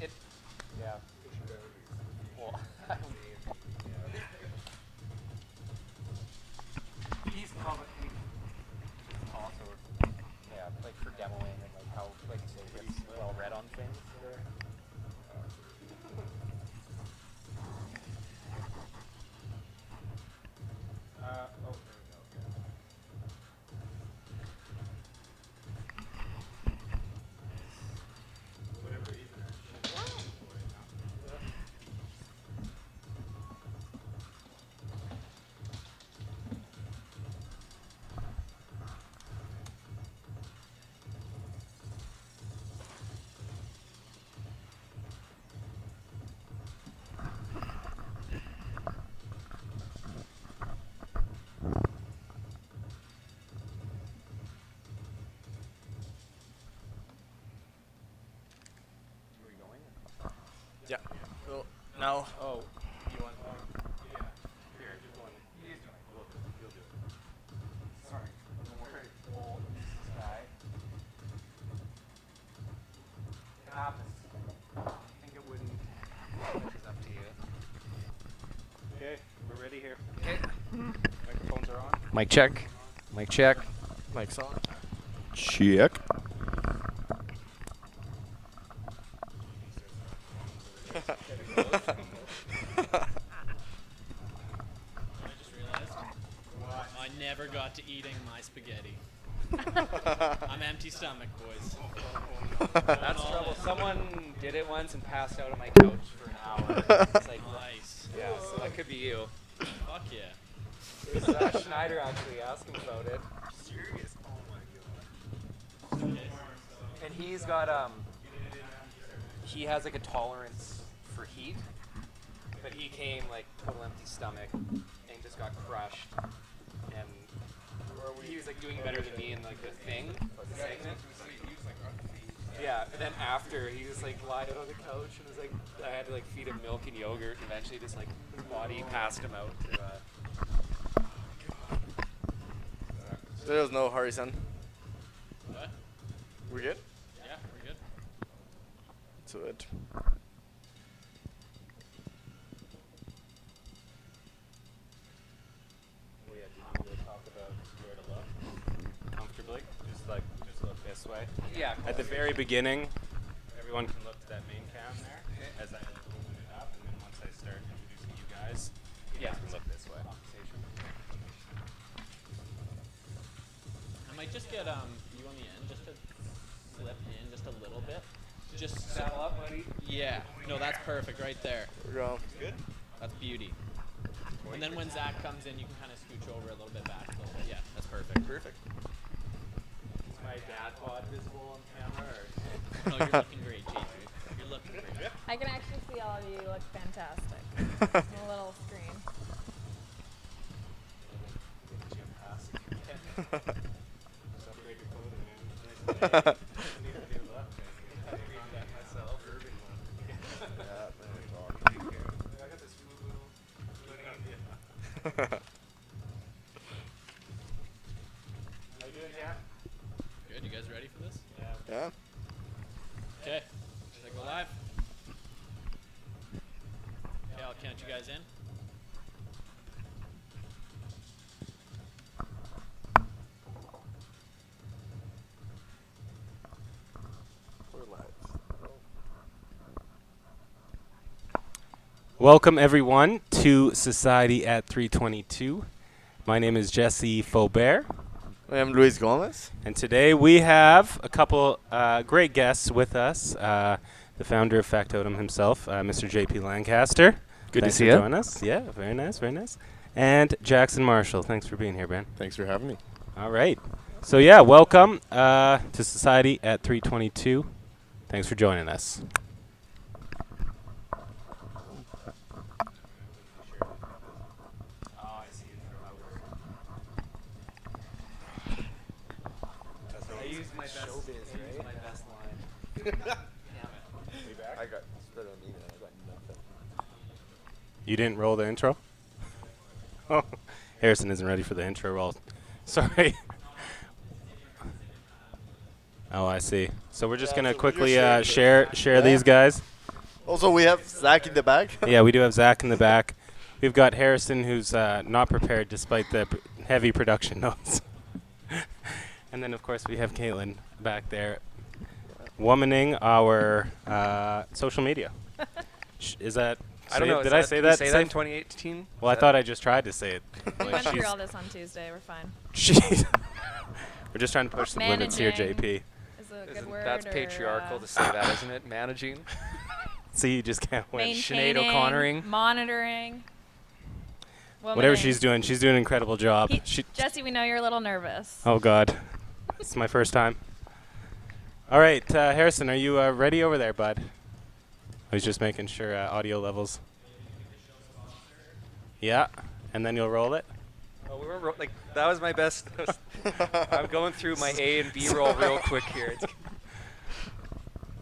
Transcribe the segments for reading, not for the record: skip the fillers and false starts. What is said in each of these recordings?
It, yeah. Well, he's probably also, yeah, like for demoing and like how, like, say, gets well read on things. Oh, there we go. Whatever Yeah. Well, now. Oh, you want yeah. Here, just one. He's doing it. You'll do it. Sorry. Don't worry. Old guy. It happens. I think it wouldn't. It's up to you. Okay, we're ready here. Okay. Microphones are on. Mic check. Mic check. Mic's on. Check. I never got to eating my spaghetti. I'm empty stomach, boys. That's trouble. Someone did it once and passed out on my couch for an hour. It's like, Nice. yeah, so that could be you. Fuck yeah. Schneider actually asked him about it. Serious? Oh my god. And he's got he has like a tolerance for heat, but he came like total empty stomach and just got crushed. And he was like doing better than me in like the thing, the segment. Yeah, and then after he just like lied out on the couch and was like, I had to like feed him milk and yogurt, and eventually just like his body passed him out to So there was no hurry, son. What? We good? Yeah, we're good. To it. Oh yeah, did you talk about where to look? Comfortably? Just look this way? Yeah. At the very beginning, everyone can look to that main cam there as I open it up, and then once I start introducing you guys, you guys can look this way. I might just get you on the end just to slip in just a little bit. Just Saddle up, buddy. Yeah. No, that's perfect right there. We're going. Good? That's beauty. And then when Zach comes in, you can kind of scooch over a little bit back. A little bit. Yeah, that's perfect. Perfect. Is my dad bod visible on camera? Or? No, you're looking great, JT. You're looking great. I can actually see all of you. You look fantastic. On a little screen. Upgrade your clothing, man. Nice to need a new look. I read that myself. Urban one. I got this woo-woo. How you doing, Jack? Good. You guys ready for this? Yeah. Okay. Should I go live? Okay, I'll count you guys in. We're live. Welcome everyone to Society at 322. My name is Jesse Faubert, I'm Luis Gomez. and today we have a couple great guests with us. The founder of Factotum himself, Mr. JP Lancaster. Good to Thanks see for you. joining us. Yeah, very nice, very nice. And Jackson Marshall. Thanks for being here, Ben. Thanks for having me. All right. So yeah, welcome to Society at 322. Thanks for joining us. Oh, I see it from I used my best, my best line. Damn it. I got spit on even. I got nothing. You didn't roll the intro? Oh, Harrison isn't ready for the intro roll. Sorry. Oh, I see. So we're just Yeah, gonna so we're quickly just sharing share these guys. Also, we have Zach in the back. Yeah, we do have Zach in the back. We've got Harrison, who's not prepared despite the heavy production notes. And then, of course, we have Caitlin back there, womaning our social media. Is that? I don't know. Did I say that? Say that in 2018? Well, I thought I just tried to say it. We went through all this on Tuesday. We're fine. Jeez. We're just trying to push some limits here, Managing. JP. Is a good Isn't word. that's or, patriarchal to say that, isn't it? Managing. See, you just can't win. Sinead maintaining, O'Connoring. monitoring. Whatever womaning. she's doing an incredible job. Jesse, we know you're a little nervous. Oh, God. It's my first time. All right, Harrison, are you ready over there, bud? I was just making sure audio levels. Yeah, and then you'll roll it. Oh, we weren't like that was my best. I'm going through my A and B roll real quick here.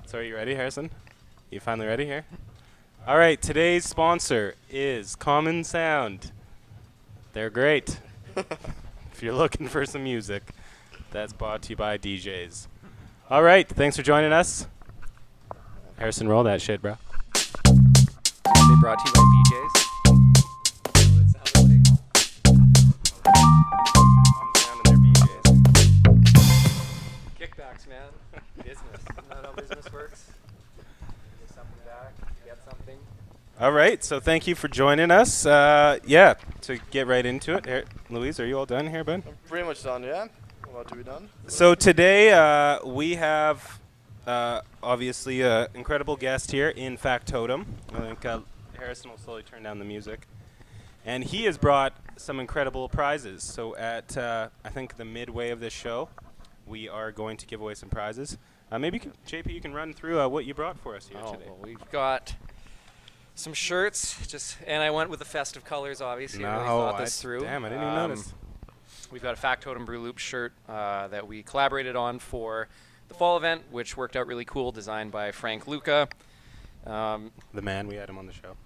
So are you ready, Harrison? You finally ready here? All right, today's sponsor is Common Sound. They're great. If you're looking for some music, that's brought to you by DJs. All right, thanks for joining us. Harrison, roll that shit, bro. They brought to you by BJ's. Kickbacks, man. Business. Isn't that how business works? Get something back, get something. All right, so thank you for joining us. Yeah, to get right into it. Here, Louise, are you all done here, bud? I'm pretty much done, yeah. About to be done. So today we have obviously an incredible guest here in Factotum. I think Harrison will slowly turn down the music. And he has brought some incredible prizes. So at, I think, the midway of this show, we are going to give away some prizes. Maybe, JP, you can run through what you brought for us here today. Well, we've got some shirts, and I went with the festive colors, obviously. I really thought this through. Damn, I didn't even notice. We've got a Factotum Brew Loop shirt that we collaborated on for the fall event, which worked out really cool, designed by Frank Luca. The man, we had him on the show.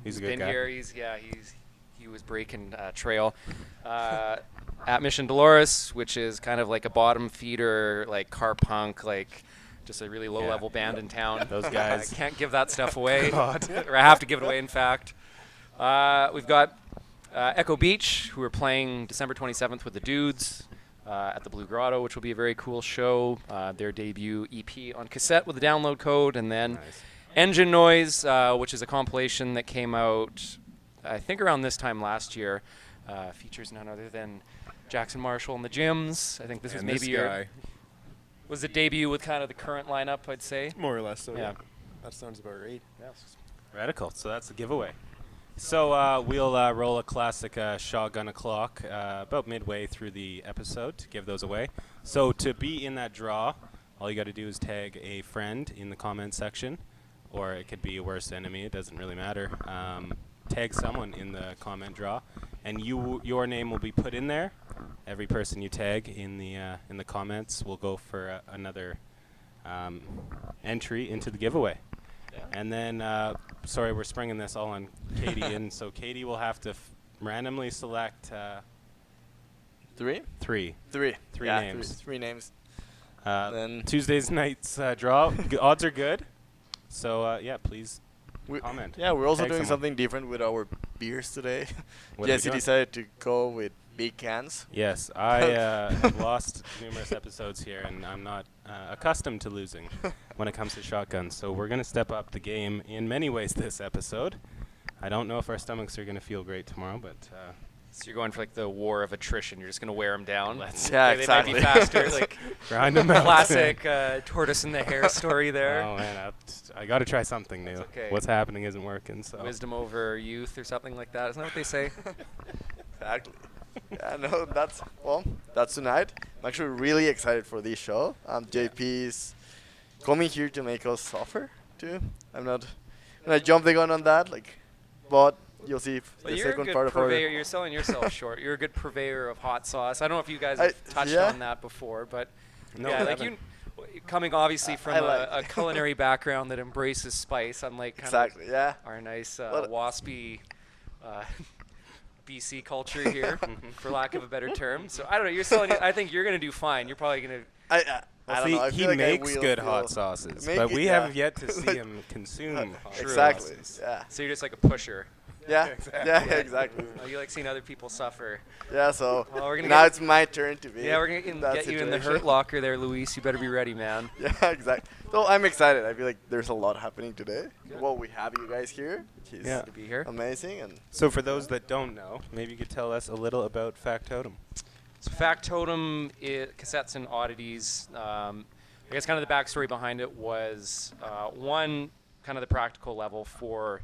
He's a good been guy. here. He was breaking trail at Mission Dolores, which is kind of like a bottom feeder, like car punk, like just a really low level band in town. Those guys. I can't give that stuff away, or I have to give it away. In fact, we've got Echo Beach, who are playing December 27th with the Dudes at the Blue Grotto, which will be a very cool show. Their debut EP on cassette with a download code, and then Engine Noise, which is a compilation that came out, I think, around this time last year. Features none other than Jackson Marshall and the Gyms. I think this was maybe your was the debut with kind of the current lineup, I'd say. More or less, so Yeah. That sounds about right. Yes. Radical. So that's the giveaway. So we'll roll a classic shotgun o'clock about midway through the episode to give those away. So to be in that draw, all you got to do is tag a friend in the comment section, or it could be a worst enemy. It doesn't really matter. Tag someone in the comment draw, and your name will be put in there. Every person you tag in the comments will go for another entry into the giveaway. Yeah. And then, sorry, we're springing this all on Katie, and so Katie will have to randomly select Three three yeah, names. Three names. Then Tuesday's night's draw. Odds are good. So yeah, please comment. Yeah, we're also Tag doing someone. something different with our beers today. What are we Jesse doing? decided to go with big cans. Yes, I have lost numerous episodes here, and I'm not accustomed to losing when it comes to shotguns. So we're going to step up the game in many ways this episode. I don't know if our stomachs are going to feel great tomorrow, but So you're going for like the war of attrition. You're just going to wear them down. Yeah, They might be exactly. faster. Like grind them out. classic tortoise in the hare story there. Oh man, I got to try something new. That's okay. What's happening isn't working. So Wisdom over youth or something like that. Isn't that what they say? Exactly. Yeah, no, that's tonight. I'm actually really excited for this show. JP's coming here to make us suffer too. I'm not gonna jump the gun on that, but you'll see Well, the you're a second good part of purveyor. our. You're selling yourself short. You're a good purveyor of hot sauce. I don't know if you guys have touched yeah. on that before, but No, yeah, we like haven't. coming obviously from I like a culinary background that embraces spice, unlike kind Exactly. Yeah. of our nice Well, waspy BC culture here, for lack of a better term. So I don't know. You're selling. I think you're gonna do fine. You're probably gonna. I don't know. I he feel like I makes will good feel- hot sauces, Make but it, we yeah. have yet to see him consume hot Exactly. sauces. Yeah. So you're just like a pusher. Yeah. Exactly. Yeah. Exactly. You like seeing other people suffer. Yeah. So Well, we're gonna now get- it's my turn to be. Yeah, we're in gonna that get you in the situation. hurt locker there, Luis. You better be ready, man. Yeah. Exactly. So I'm excited. I feel like there's a lot happening today. Well, we have you guys here, which is Yeah. To be here. amazing. And So for those that don't know, maybe you could tell us a little about Factotum. So Factotum, cassettes and oddities. I guess kind of the backstory behind it was one, kind of the practical level for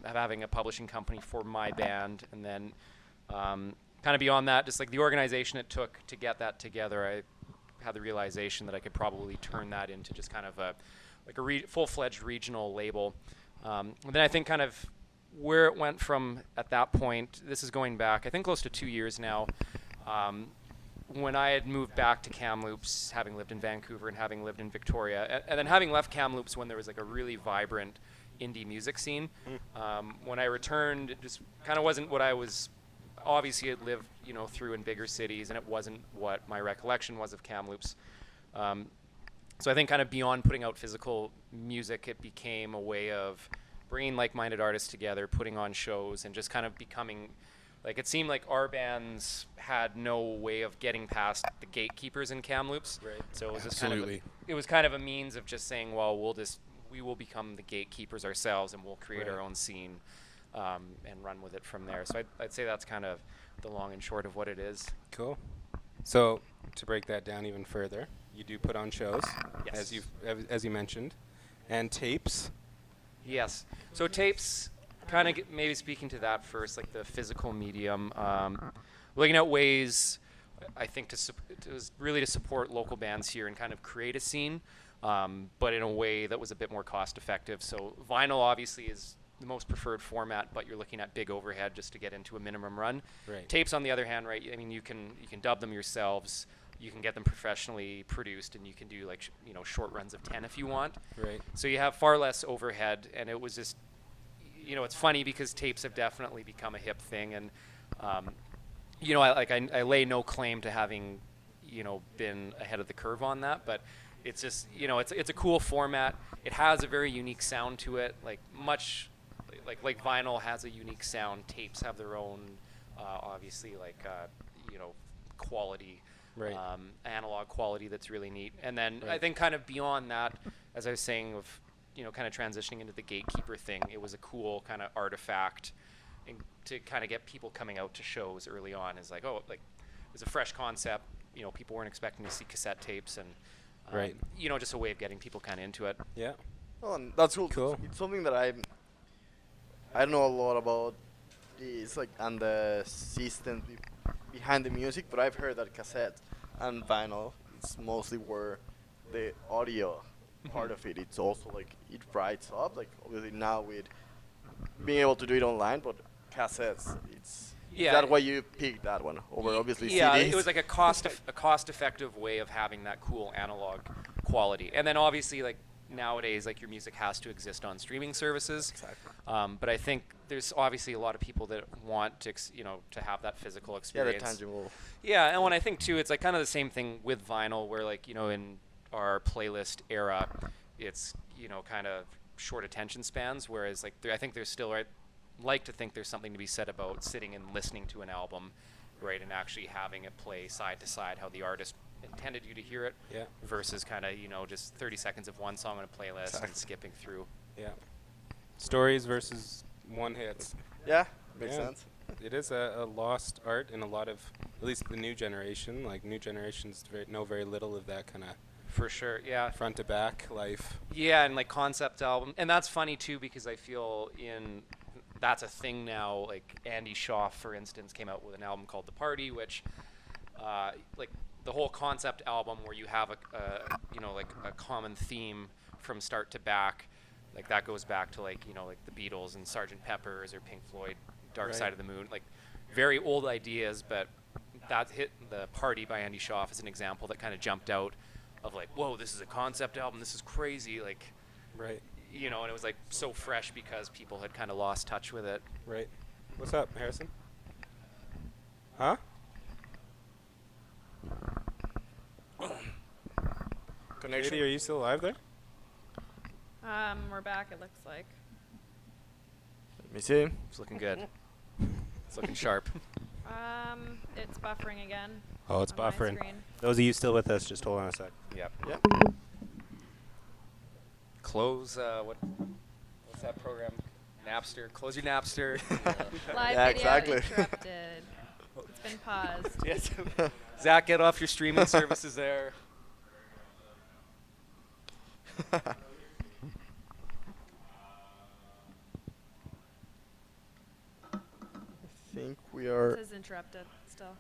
having a publishing company for my band, and then kind of beyond that, just like the organization it took to get that together. I had the realization that I could probably turn that into just kind of a full-fledged regional label. And then I think kind of where it went from at that point. This is going back, I think, close to 2 years now. When I had moved back to Kamloops, having lived in Vancouver and having lived in Victoria, and then having left Kamloops when there was like a really vibrant indie music scene. When I returned, it just kind of wasn't what I was. Obviously, I'd lived, through in bigger cities, and it wasn't what my recollection was of Kamloops. So I think kind of beyond putting out physical music, it became a way of bringing like-minded artists together, putting on shows, and just kind of becoming. Like, it seemed like our bands had no way of getting past the gatekeepers in Kamloops. Right. So it was just Absolutely. it was kind of a means of just saying, well, we will become the gatekeepers ourselves, and we'll create our own scene and run with it from there. So I'd say that's kind of the long and short of what it is. Cool. So to break that down even further, you do put on shows, Yes. as you mentioned, and tapes. Yes. So tapes, kind of maybe speaking to that first, like the physical medium, looking at ways, I think, to support local bands here and kind of create a scene, but in a way that was a bit more cost effective. So vinyl obviously is the most preferred format, but you're looking at big overhead just to get into a minimum run. Right. Tapes, on the other hand, right? I mean, you can dub them yourselves. You can get them professionally produced, and you can do like short runs of 10 if you want. Right. So you have far less overhead, and it was just, it's funny because tapes have definitely become a hip thing, and I lay no claim to having, been ahead of the curve on that, but it's just, it's a cool format. It has a very unique sound to it, like vinyl has a unique sound. Tapes have their own, obviously, quality, Right. analog quality that's really neat. And then I think kind of beyond that, as I was saying, of kind of transitioning into the gatekeeper thing, it was a cool kind of artifact, and to kind of get people coming out to shows early on is like, it was a fresh concept. People weren't expecting to see cassette tapes, and just a way of getting people kind of into it. Yeah. Oh, and that's cool. Cool. It's something that I don't know a lot about. It's like and the system behind the music, but I've heard that cassette and vinyl, it's mostly where the audio part of it. It's also like it writes up. Like obviously now with being able to do it online, but cassettes, it's. Yeah. Is that why you picked that one over obviously Yeah, CDs? it was like a cost-effective way of having that cool analog quality. And then obviously, like nowadays, like your music has to exist on streaming services. Exactly. But I think there's obviously a lot of people that want to, to have that physical Yeah, experience. the tangible. Yeah, and when I think too, it's like kind of the same thing with vinyl, where like in our playlist era, it's kind of short attention spans. Whereas like I think there's still like to think there's something to be said about sitting and listening to an album, right, and actually having it play side to side how the artist intended you to hear it, Yeah. versus kind of just 30 seconds of one song on a playlist and skipping through. Yeah. Stories versus one hits. Yeah, makes Yeah. sense. It is a lost art in a lot of, at least the new generation. Like new generations know very little of that kind of For sure, yeah. front to back life. Yeah, and like concept album, and that's funny too because I feel that's a thing now. Like Andy Shaw, for instance, came out with an album called The Party, which, like the whole concept album where you have a common theme from start to back, like that goes back to like the Beatles and Sgt. Pepper's or Pink Floyd, Dark Side of the Moon, like very old ideas, but that hit The Party by Andy Shaw as an example that kind of jumped out of like, whoa, this is a concept album, this is crazy, like. Right. And it was like so fresh because people had kind of lost touch with it. Right. What's up, Harrison? Huh? connection. Katie, are you still alive there? We're back, it looks like. Let me see. It's looking good. It's looking sharp. It's buffering again. Oh, it's on my buffering. screen. Those of you still with us, just hold on a sec. Yep. Yep. Close. What's that program? Napster. Close your Napster. Live Yeah, video exactly. interrupted. It's been paused. Yes. Zach, get off your streaming services there. I think we are. It says interrupted still.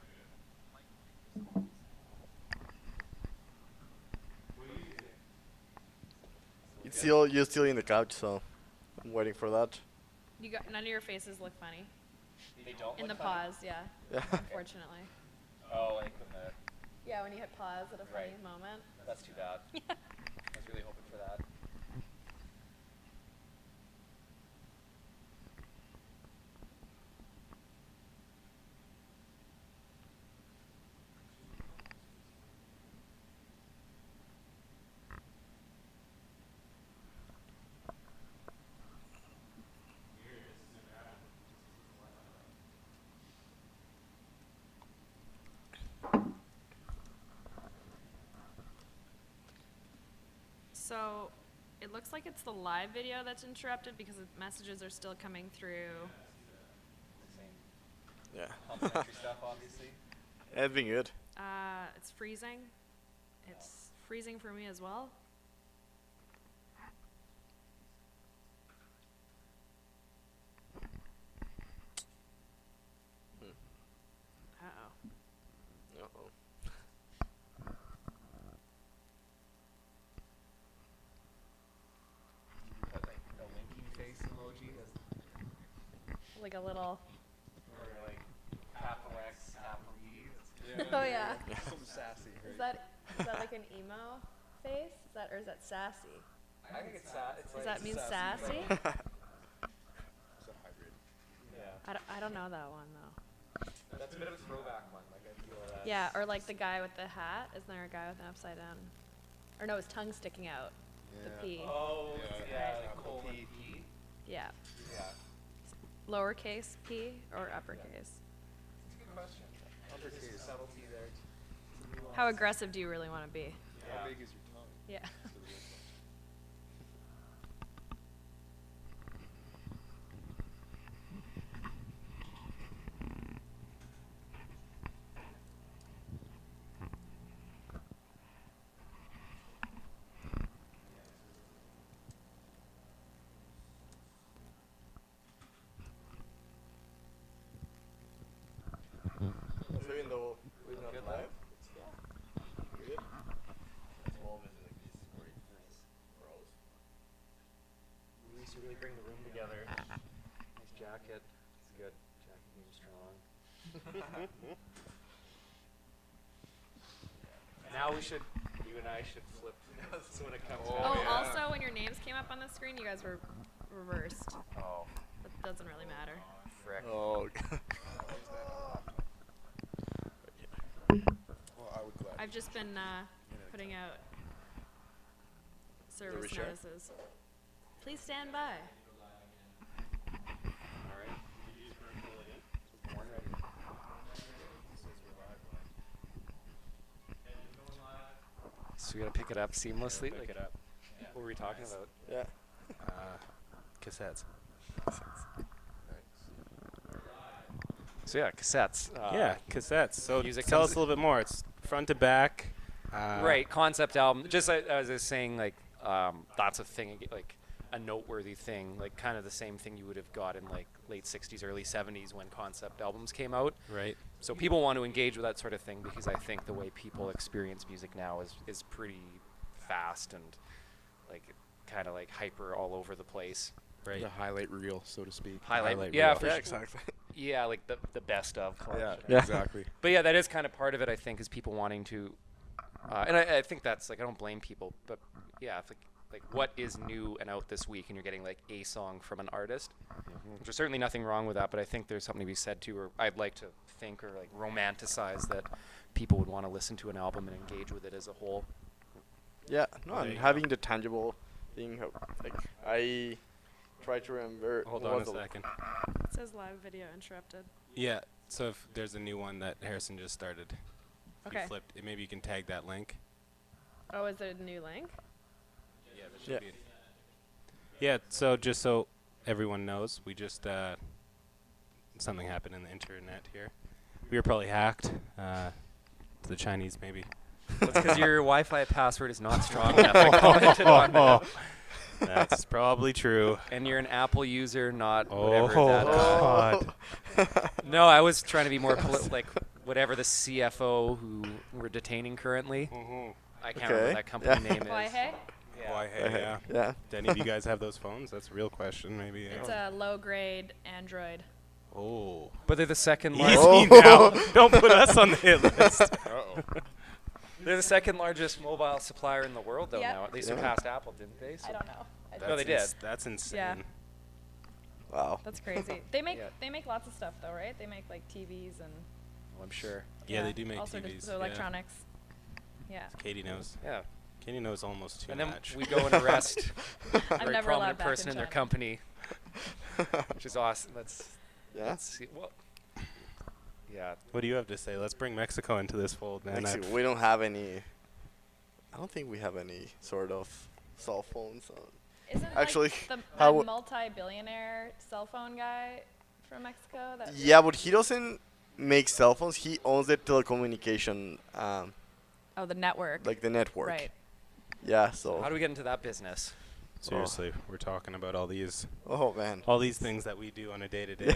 You're still in the couch, so I'm waiting for that. You got none of your faces look funny. They don't. In the pause, yeah. Yeah. Unfortunately. Oh, like when the. Yeah, when you hit pause at a funny Right. moment. That's too bad. I was really hoping for that. So it looks like it's the live video that's interrupted because the messages are still coming through. Yeah. Complimentary stuff, obviously. It's been good. It's freezing. It's freezing for me as well. Uh-oh. Uh-oh. Put like a winky face emoji as Like a little. or like capital X, capital E. Oh yeah. Some sassy. Is that like an emo face? Or is that sassy? I think it's it's Does like that mean sassy? It's a hybrid. yeah. I don't know that one though. That's a bit of a throwback one. Like I feel that. Yeah, or like the guy with the hat. Isn't there a guy with an upside down? Or no, his tongue sticking out. The P. Oh, Yeah. like Capital colon P. P. Yeah. Yeah. Lowercase p or uppercase? It's a good question. Uppercase. Subtlety there. How aggressive do you really want to be? How big is your tongue? Yeah. That's the real question. So even though we're not Good live, live. it's good. It's always like this great. Nice. Rose. Luis, you really bring the room together. Nice jacket. It's good. Jacket being strong. Now you and I should flip. So when it comes Oh, back. also when your names came up on the screen, you guys were reversed. Oh, That doesn't really matter. frick. Oh. Well, I would gladly. I've just been putting out service reshare? notices. Please stand by. All right. Born ready. So we gotta pick it up seamlessly. Pick it up. What were we talking about? Yeah. Cassettes. So yeah, cassettes. Yeah, cassettes. So music tell comes- us a little bit more. It's front to back. Right, concept album. Just as I was saying, like that's a thing, like a noteworthy thing, like kind of the same thing you would have got in like late '60s, early '70s when concept albums came out. Right. So people want to engage with that sort of thing because I think the way people experience music now is pretty fast and like kind of like hyper all over the place. Right. The highlight reel, so to speak. Highlight, yeah, reel. for Yeah, sure. exactly. Yeah, like the best of collection. Yeah. Exactly. But yeah, that is kind of part of it. I think is people wanting to, and I think that's like I don't blame people, but yeah, if like what is new and out this week, and you're getting like a song from an artist. There's certainly nothing wrong with that, but I think there's something to be said to, or I'd like to think, or like romanticize that people would want to listen to an album and engage with it as a whole. Yeah, no, There and you having the tangible thing, like I try to remember. Hold what on a was the- second. It says live video interrupted. Yeah. So if there's a new one that Harrison just started, if you Okay. flipped, maybe you can tag that link. Oh, is there a new link? Yeah, there should Yeah. be. Yeah. So just so everyone knows, we just something happened in the internet here. We were probably hacked. To the Chinese, maybe. That's because your Wi-Fi password is not strong enough. I commented on that. That's probably true. And you're an Apple user, not Oh, whatever that. God. No, I was trying to be more like whatever the CFO who we're detaining currently. I can't remember Okay. what that company Yeah. name is. Why, hey? Why, hey, yeah. Yeah. Do any of you guys have those phones? That's a real question, maybe. It's a low-grade Android. Oh. But they're the second Easy largest. Oh. now. Don't put us on the hit list. They're the second largest mobile supplier in the world, though. Yep. Now they Yeah. surpassed Apple, didn't they? I don't know. No, they did. That's insane. Yeah. Wow. That's crazy. They make Yeah. they make lots of stuff though, right? They make like TVs and Oh, I'm sure. Yeah, they do make all sorts TVs. of so electronics. Yeah. Katie knows. Yeah. Katie knows almost too And then much. we go and arrest a I'm very never allowed prominent back person in in their China. company, which is awesome. Yeah. Let's see. Well, yeah. What do you have to say? Let's bring Mexico into this fold, man. Actually, we don't have any. I don't think we have any sort of cell phones. Isn't Actually, like the how that w- multi-billionaire cell phone guy from Mexico? That Yeah, but he doesn't make cell phones. He owns the telecommunication, Oh, the network. like the network. Right. Yeah. So. How do we get into that business? Seriously, we're talking about all these Man. things that we do on a day to day.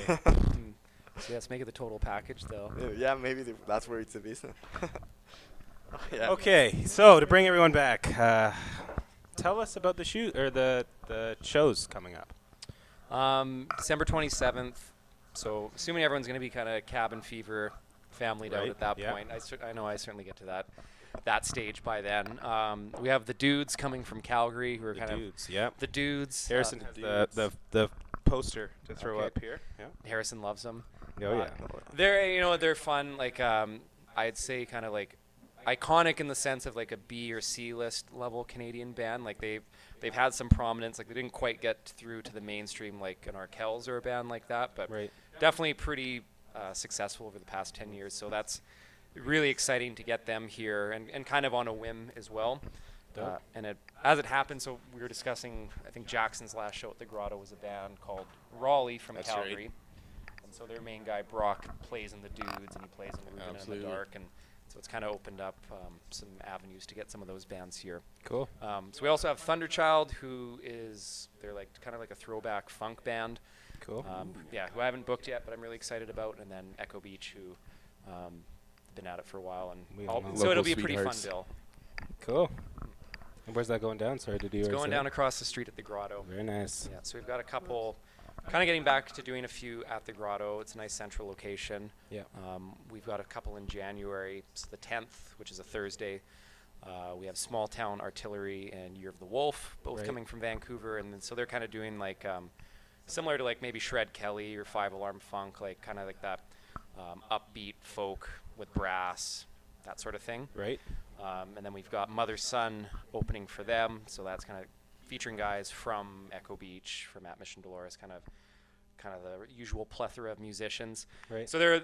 So let's make it the total package, though. Yeah, maybe that's where it's a business. Yeah. Okay, so to bring everyone back, tell us about the the shows coming up. December 27th. So assuming everyone's going to be kind of cabin fever, familyed out Right, at that yeah. point. I know I certainly get to that stage by then. We have the dudes coming from Calgary who are The kind dudes, yeah. of the dudes. Harrison has the poster to throw Okay. up here. Yeah. Harrison loves them. Oh yeah. They're fun. Like I'd say kind of like iconic in the sense of like a B or C list level Canadian band. Like they've had some prominence. Like they didn't quite get through to the mainstream like an Arkells or a band like that, but Right. definitely pretty successful over the past 10 years. So that's really exciting to get them here and kind of on a whim as well. Dope. And as it happened, so we were discussing, I think Jackson's last show at the Grotto was a band called Raleigh from That's right. Calgary. And so their main guy, Brock, plays in the dudes and he plays in the Rubin and Absolutely. the Dark. And so it's kind of opened up some avenues to get some of those bands here. Cool. So we also have Thunderchild, they're like kind of like a throwback funk band. Cool. Who I haven't booked yet, but I'm really excited about. And then Echo Beach, who been at it for a while. We And all know. so it'll Local be a pretty fun sweethearts. bill. Cool. And where's that going down? Sorry, did you? It's already going say down it? across the street at the Grotto. Very nice. Yeah, so we've got a couple, kind of getting back to doing a few at the Grotto. It's a nice central location. Yeah. We've got a couple in January. It's the 10th, which is a Thursday. We have Small Town Artillery and Year of the Wolf, both Right. coming from Vancouver. And then, so they're kind of doing like, similar to like maybe Shred Kelly or Five Alarm Funk, like kind of like that upbeat folk with brass, that sort of thing. Right. And then we've got Mother Son opening for them, so that's kind of featuring guys from Echo Beach, from At Mission Dolores, kind of the usual plethora of musicians. Right. So they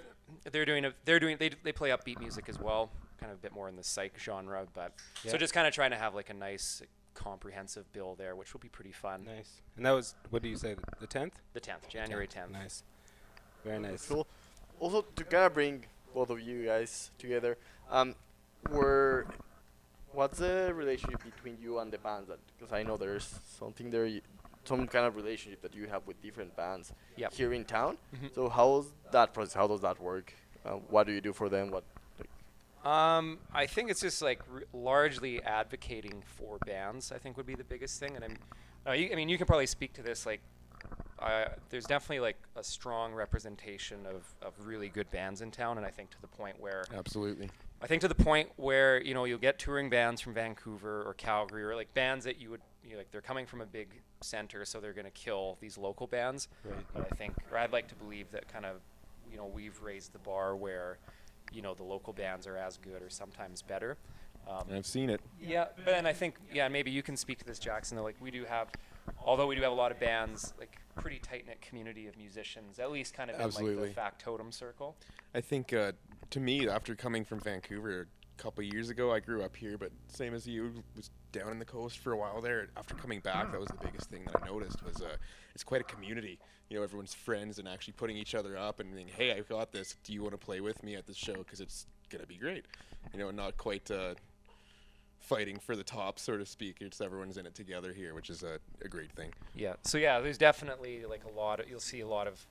play upbeat music as well, kind of a bit more in the psych genre, but Yeah. so just kind of trying to have like a nice comprehensive bill there, which will be pretty fun. Nice. And that was, what do you say, the 10th? The 10th, January 10th. Nice. Very nice. Cool. Also, to kind of bring both of you guys together, what's the relationship between you and the bands? Because I know there's something there, some kind of relationship that you have with different bands Yep. here in town. Mhm. So how's that process? How does that work? What do you do for them? I think it's just like largely advocating for bands. I think would be the biggest thing, and I mean, you can probably speak to this. Like, there's definitely like a strong representation of really good bands in town, and I think to the point where you'll get touring bands from Vancouver or Calgary, or like bands that like they're coming from a big center, so they're gonna kill these local bands. Right. But I think, or I'd like to believe that kind of, we've raised the bar where, the local bands are as good or sometimes better. I've seen it. Yeah, but then I think, maybe you can speak to this, Jackson, though, like we do have, although we do have a lot of bands, like pretty tight-knit community of musicians, at least kind of in like the Factotum circle. I think, to me, after coming from Vancouver a couple years ago, I grew up here, but same as you, was down in the coast for a while there. After coming back, that was the biggest thing that I noticed was it's quite a community. You know, everyone's friends and actually putting each other up and being, hey, I've got this. Do you want to play with me at this show? Because it's going to be great. You know, not quite fighting for the top, so to speak. It's everyone's in it together here, which is a great thing. Yeah. So yeah, there's definitely like you'll see a lot of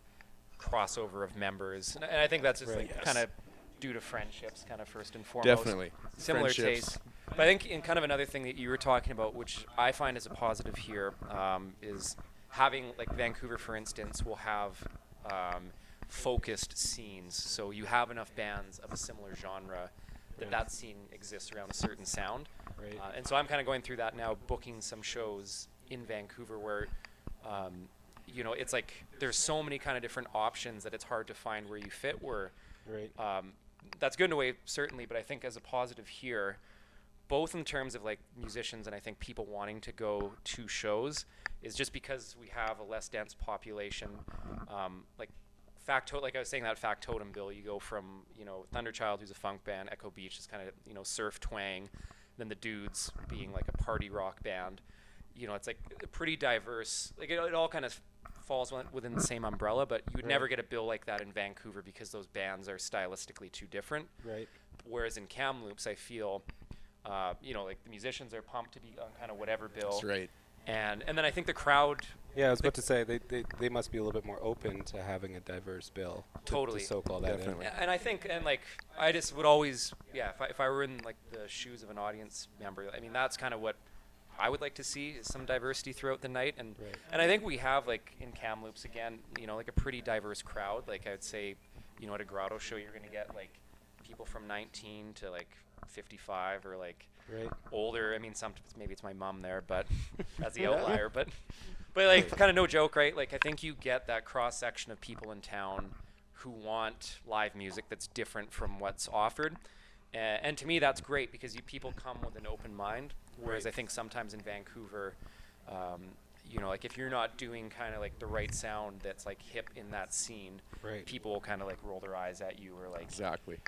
crossover of members, and I think that's just kind of due to friendships, kind of first and foremost. Definitely. Similar tastes. But I think in kind of another thing that you were talking about, which I find is a positive here, is having like Vancouver, for instance, will have focused scenes. So you have enough bands of a similar genre that scene exists around a certain sound. Right. And so I'm kind of going through that now, booking some shows in Vancouver where, you know, it's like there's so many kind of different options that it's hard to find where you fit. Where that's good in a way, certainly, but I think as a positive here, both in terms of like musicians and I think people wanting to go to shows, is just because we have a less dense population. Like I was saying, that Factotum bill, you go from, you know, Thunderchild, who's a funk band, Echo Beach is kind of, you know, surf twang, then the Dudes being like a party rock band. You know, it's like pretty diverse. Like it all kind of falls within the same umbrella, but you would never get a bill like that in Vancouver because those bands are stylistically too different. Right. Whereas in Kamloops, I feel, you know, like the musicians are pumped to be on kind of whatever bill. That's right. And then I think the crowd. Yeah, I was about to say they must be a little bit more open to having a diverse bill. Totally. To soak all that in. And I think, and like, I just would always, if I were in like the shoes of an audience member, I mean, that's kind of what I would like to see, is some diversity throughout the night. And and I think we have, like, in Kamloops, again, you know, like a pretty diverse crowd. Like I would say, you know, at a Grotto show, you're going to get like people from 19 to like 55 or like older. I mean, maybe it's my mom there, but that's the outlier. But like, kind of no joke, right? Like, I think you get that cross section of people in town who want live music that's different from what's offered. And to me, that's great because people come with an open mind. Whereas I think sometimes in Vancouver, you know, like if you're not doing kind of like the right sound that's like hip in that scene, people will kind of like roll their eyes at you or like. Exactly.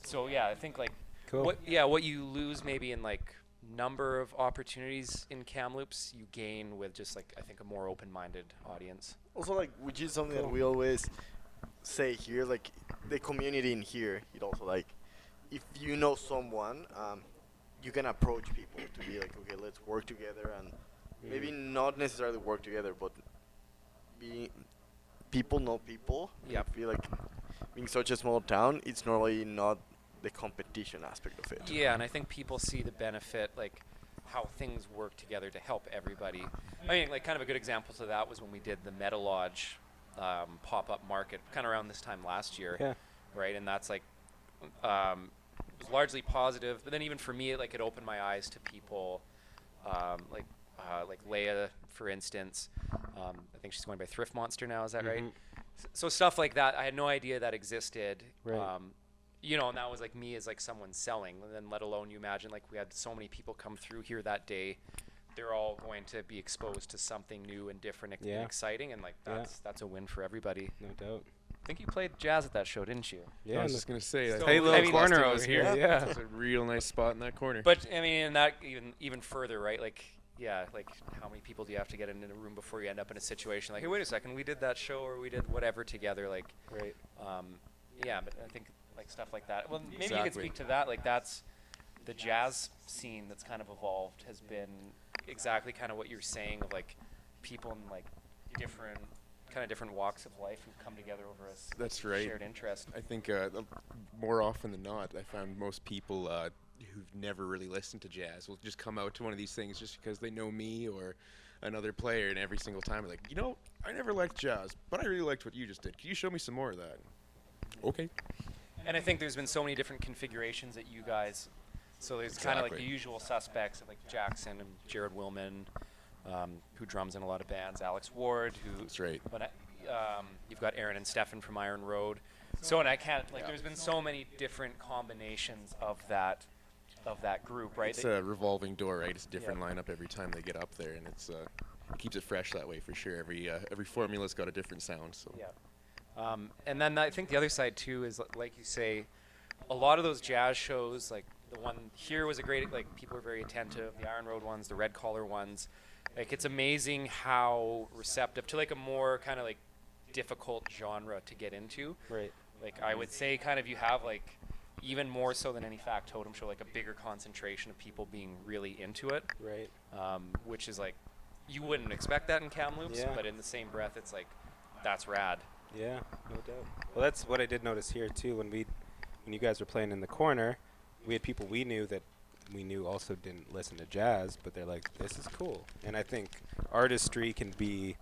So yeah, I think like what you lose maybe in like number of opportunities in Kamloops, you gain with just like, I think, a more open-minded audience. Also, like, which is something that we always say here, like the community in here, it also like, if you know someone, you can approach people to be like, okay, let's work together, and maybe not necessarily work together, but people know people. Yeah. I feel like being such a small town, it's normally not the competition aspect of it. Yeah, and I think people see the benefit, like how things work together to help everybody. I mean, like kind of a good example to that was when we did the Metal Lodge pop-up market, kind of around this time last year. Yeah. Right, and that's like, it was largely positive, but then even for me, like it opened my eyes to people, like Leia, for instance. I think she's going by Thrift Monster now. Is that right? So stuff like that, I had no idea that existed. Right. You know, and that was like me as like someone selling, and then let alone you imagine like we had so many people come through here that day. They're all going to be exposed to something new and different and exciting, and like that's a win for everybody. No doubt. I think you played jazz at that show, didn't you? Yeah, I was just gonna say that. Hey, little corner over here. here. Yeah. That's a real nice spot in that corner. But I mean, and that even further, right? Like, yeah, like how many people do you have to get in a room before you end up in a situation like, hey, wait a second, we did that show or we did whatever together, like, yeah. But I think like stuff like that. Well, maybe you could speak to that. Like, that's the jazz scene that's kind of evolved has been exactly kind of what you're saying, of like people in like different walks of life who've come together over a shared interest. I think more often than not, I found most people who've never really listened to jazz will just come out to one of these things just because they know me or another player, and every single time they're like, you know, I never liked jazz, but I really liked what you just did. Can you show me some more of that? Okay. And I think there's been so many different configurations that you guys, so there's kind of like the usual suspects of like Jackson and Jared Willman, who drums in a lot of bands, Alex Ward, who. That's right. You've got Aaron and Stefan from Iron Road. So, and I can't, like, there's been so many different combinations of that of that group, right? It's a revolving door, right? It's a different lineup every time they get up there, and it keeps it fresh that way for sure. Every formula's got a different sound. So Yeah. And then I think the other side too is like you say, a lot of those jazz shows, like the one here was a great, like people were very attentive, the Iron Road ones, the Red Collar ones. Like it's amazing how receptive to like a more kind of like difficult genre to get into. Right. Like I would say kind of you have like even more so than any Factotum show, like a bigger concentration of people being really into it. Right. Which is like, you wouldn't expect that in Kamloops, but in the same breath, it's like, that's rad. Yeah, no doubt. Well, that's what I did notice here too. When you guys were playing in the corner, we had people we knew also didn't listen to jazz, but they're like, this is cool. And I think artistry can be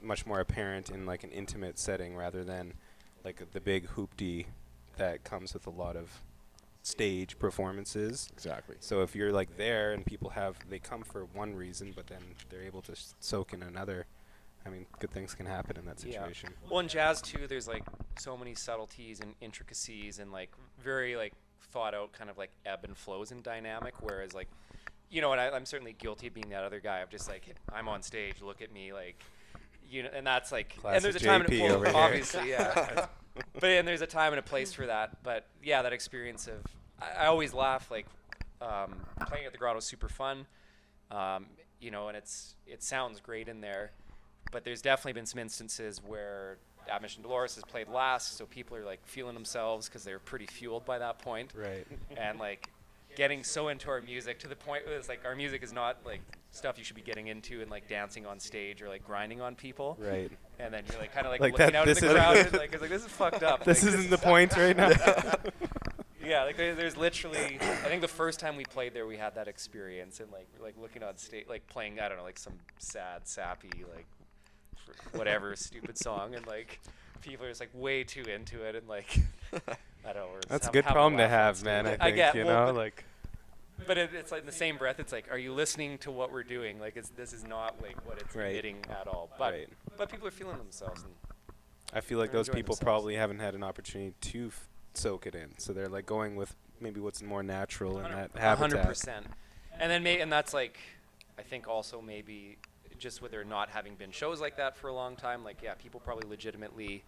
much more apparent in like an intimate setting rather than like the big hoopty that comes with a lot of stage performances. exactly. So if you're like there and people they come for one reason, but then they're able to soak in another, I mean, good things can happen in that situation. Yeah. Well, in jazz too, there's like so many subtleties and intricacies and like very like thought out kind of like ebb and flows in dynamic. Whereas like, and I'm certainly guilty of being that other guy. I'm just like, I'm on stage, look at me, like, and that's like, Classic and there's a time and a JP place, over here. obviously, yeah. And there's a time and a place for that. But yeah, that experience of, I always laugh, like, playing at the Grotto is super fun, and it sounds great in there. But there's definitely been some instances where Mission Dolores has played last, so people are like feeling themselves because they're pretty fueled by that point. Right. And like getting so into our music to the point where it's like our music is not like stuff you should be getting into and like dancing on stage or like grinding on people. Right. And then you're like kind of like Like looking that- out at this the is- crowd and like, it's like this is fucked up. This Like, isn't the point right now. Yeah, like there's literally, I think the first time we played there, we had that experience and like looking on stage, like playing, I don't know, like some sad, sappy, like whatever stupid song, and like people are just like way too into it, and like I don't know. we're just That's a have- good having problem to laugh on have, stage. man. I I think, get, you well, know, but- like. But it's like in the same breath, it's like, are you listening to what we're doing? Like, this is not like what it's Right. emitting at all. But Right. but people are feeling themselves. And I feel like They're those enjoying people themselves. probably haven't had an opportunity to soak it in, so they're like going with maybe what's more natural in that habitat. 100%. And then and that's like, I think also maybe just with there not having been shows like that for a long time, like yeah, people probably legitimately,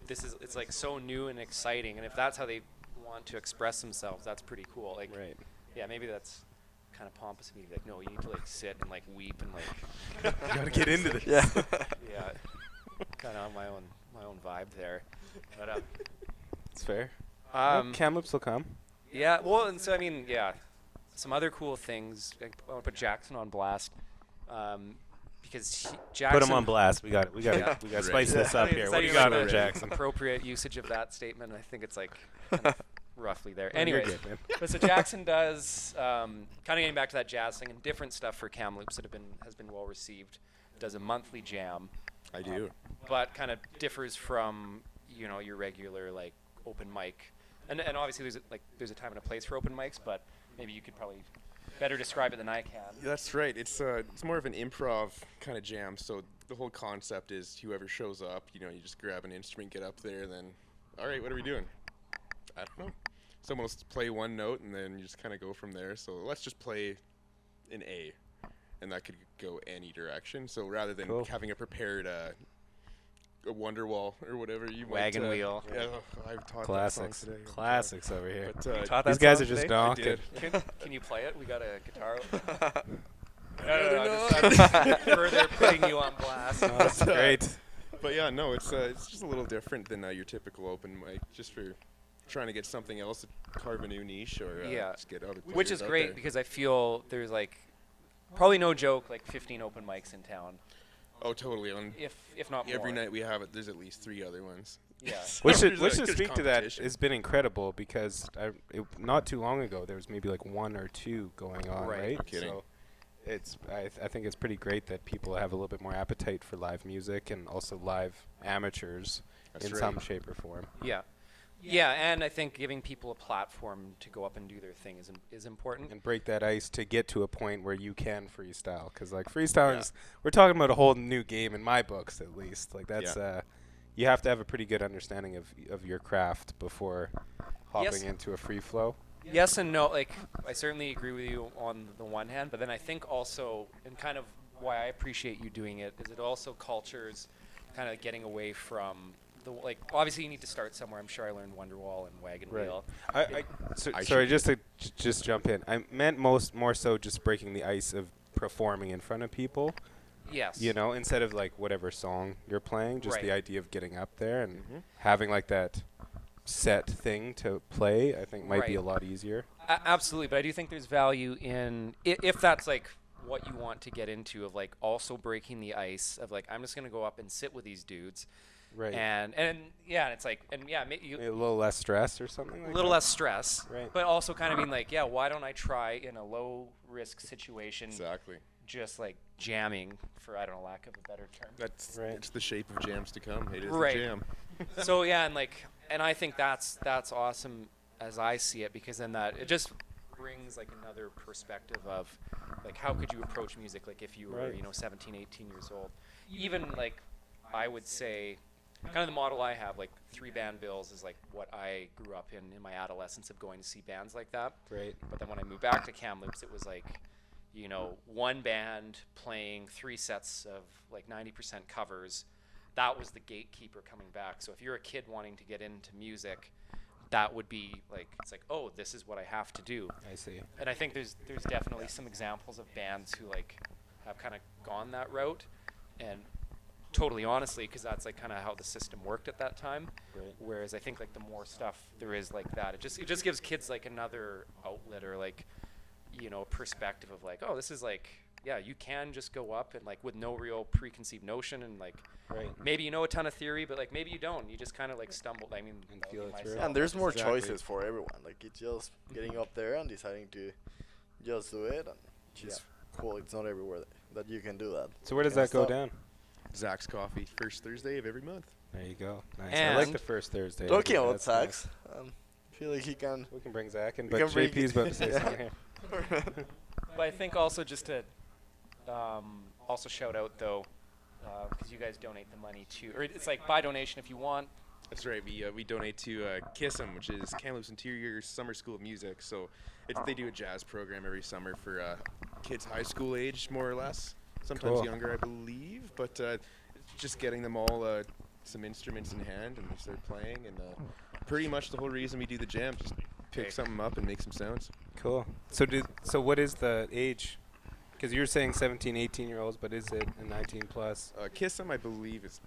it's like so new and exciting, and if that's how they want to express themselves, that's pretty cool. Like Right. yeah, maybe that's kind of pompous of me to be like, no, you need to like sit and like weep and like You gotta get into this. Yeah. yeah, kind of on my own vibe there. But It's fair. Well, um, Kamloops will come. yeah, well, and so I mean, yeah, some other cool things. I want to put Jackson on blast, because Jackson. Put him on blast. We got Yeah. to spice this I up think here. it's What not do you even got the on Jackson? Appropriate usage of that statement. I think it's like kind of roughly there. Oh, you're Anyways, good, man. but so Jackson does kind of getting back to that jazz thing and different stuff for Kamloops that has been well received. Does a monthly jam, I do. but kind of differs from your regular like open mic, and obviously there's a time and a place for open mics, but maybe you could probably better describe it than I can. That's right. It's more of an improv kind of jam. So the whole concept is whoever shows up, you just grab an instrument, get up there, and then, all right, what are we doing? I don't know. Someone will play one note, and then you just kind of go from there. So let's just play an A, and that could go any direction. So rather than Cool. having a prepared a Wonderwall or whatever you Wagon might, wheel. Yeah, I've taught Classics. that song today. Classics over here. But, Taught These that guys song are just today? I donking. did. Can you play it? We got a guitar. No. Just further putting you on blast. Oh, that's great. But yeah, no, it's just a little different than your typical open mic, just for trying to get something else to carve a new niche or Yeah. just get other Which players is out great there. because I feel there's like, probably no joke, like 15 open mics in town, Oh, totally. On if not more. every night we have it, there's at least 3 other ones. Yeah. Which There's should good speak to that. competition. It's been incredible because not too long ago there was maybe like 1 or 2 going on, Right. right? No kidding. So I think it's pretty great that people have a little bit more appetite for live music and also live amateurs That's in right. some shape or form. Yeah. Yeah, and I think giving people a platform to go up and do their thing is important. And break that ice to get to a point where you can freestyle. Because like freestyling is, we're talking about a whole new game in my books at least. Like that's you have to have a pretty good understanding of your craft before hopping Yes. into a free flow. yes and no. Like, I certainly agree with you on the one hand, but then I think also, and kind of why I appreciate you doing it, is it also cultures kind of getting away from the, like, obviously you need to start somewhere. I'm sure I learned Wonderwall and Wagon Wheel. Sorry, just to just jump in. I meant more so just breaking the ice of performing in front of people. Yes. You know, instead of like whatever song you're playing, just the Right. idea of getting up there and having like that set thing to play, I think might be a Right. lot easier. Absolutely, but I do think there's value in if that's like what you want to get into, of like also breaking the ice of like, I'm just gonna go up and sit with these dudes, Right. and yeah, and it's like, and yeah, A little less stress or something like a little that. less stress, Right. but also kind of being like, yeah, why don't I try in a low risk situation, Exactly. just like jamming, for I don't know, lack of a better term. That's Right. it's the shape of jams to come. It is Right. a jam. So yeah, and I think that's awesome as I see it, because then that it just brings like another perspective of like, how could you approach music, like if you were, Right. 17, 18 years old. Even like, I would say kind of the model I have, like 3-band bills is like what I grew up in my adolescence, of going to see bands like that. Right. But then when I moved back to Kamloops, it was like, one band playing 3 sets of like 90% covers. That was the gatekeeper coming back. So if you're a kid wanting to get into music, that would be like, it's like, oh, this is what I have to do. I see. And I think there's definitely some examples of bands who like have kind of gone that route, and totally honestly, because that's like kind of how the system worked at that time. Right. Whereas I think like the more stuff there is like that, it just gives kids like another outlet, or like, perspective of like, oh, this is like, yeah, you can just go up and like with no real preconceived notion, and like Right. maybe you know a ton of theory, but like maybe you don't. You just kind of like stumbled. I mean, And that would feel be it myself. through. And there's more Exactly. choices for everyone. Like, it's just getting up there and deciding to just do it, and it's cool. It's not everywhere that you can do that. So where does kind that of go stuff. down? Zach's Coffee, first Thursday of every month. There you go. Nice. I like the And- first Thursday. Talking about That's nice. sax, I feel like he can. We can bring Zach in, We but can bring- JP's about to say Yeah. something here. But I think also just to also shout out though, because you guys donate the money to, or it's like by donation if you want. That's right. We donate to KISM, which is Kamloops Interior Summer School of Music. So they do a jazz program every summer for kids high school age, more or less. Sometimes Cool. younger, I believe. But it's just getting them all some instruments in hand and they start playing. And pretty much the whole reason we do the jam, just pick Okay. something up and make some sounds. Cool. So what is the age? Because you're saying 17, 18-year-olds, but is it a 19 plus? KISM, I believe, is...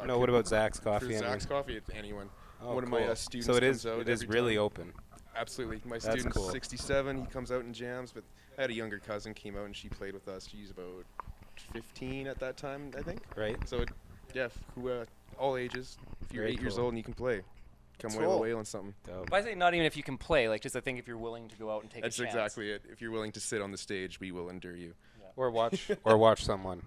No, what about Zach's For Coffee? Zach's Coffee, it's anyone. Oh, One of cool. my students So it comes is. out It is every really time. open. Absolutely. My That's student's cool. 67. He comes out and jams, but I had a younger cousin came out and she played with us. She's about 15 at that time, I think. Right. So, all ages. If you're Very 8 years cool. old and you can play, come Cool. away on something. Dope. But I think not even if you can play, like just I think if you're willing to go out and take That's a chance. exactly it. If you're willing to sit on the stage, we will endure you. Or watch someone.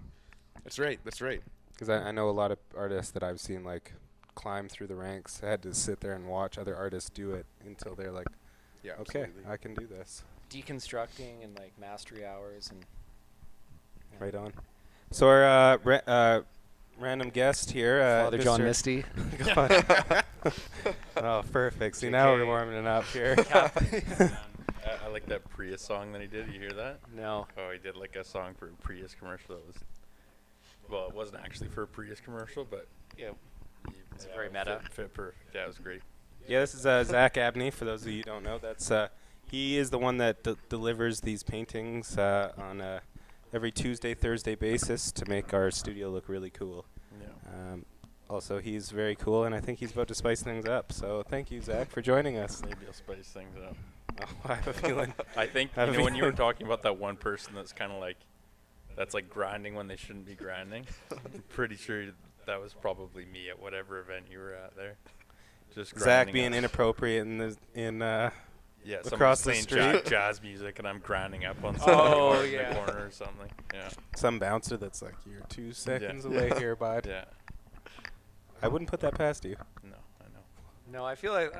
That's right. That's right. Because I know a lot of artists that I've seen like climb through the ranks. I had to sit there and watch other artists do it until they're like, Yeah. okay, Absolutely. I can do this. Deconstructing and like mastery hours and. Right on. So our random guest here, Father John Mr. Misty. Oh, perfect. See, now we're JK. warming it up here. I like that Prius song that he did. You hear that? No. Oh, he did like a song for a Prius commercial. That was, well, it wasn't actually for a Prius commercial, but Yeah. It's yeah, very it meta. Fit perfect. Yeah, it was great. Yeah, this is Zach Abney. For those of you who don't know, that's he is the one that delivers these paintings on a every Tuesday, Thursday basis to make our studio look really cool. Yeah. Also, he's very cool, and I think he's about to spice things up. So thank you, Zach, for joining us. Maybe I'll spice things up. Oh, I have a feeling. I think I have a when you were feeling- talking about that one person that's kind of like, that's like grinding when they shouldn't be grinding. I'm pretty sure that was probably me at whatever event you were at there. Just Zach grinding being up. inappropriate in Yeah, across someone's the playing street. jazz music and I'm grinding up on Oh, somebody in yeah. the corner or something. Yeah. some bouncer that's like, you're 2 seconds away here, bud. Yeah. I wouldn't put that past you. No, I know. No, I feel like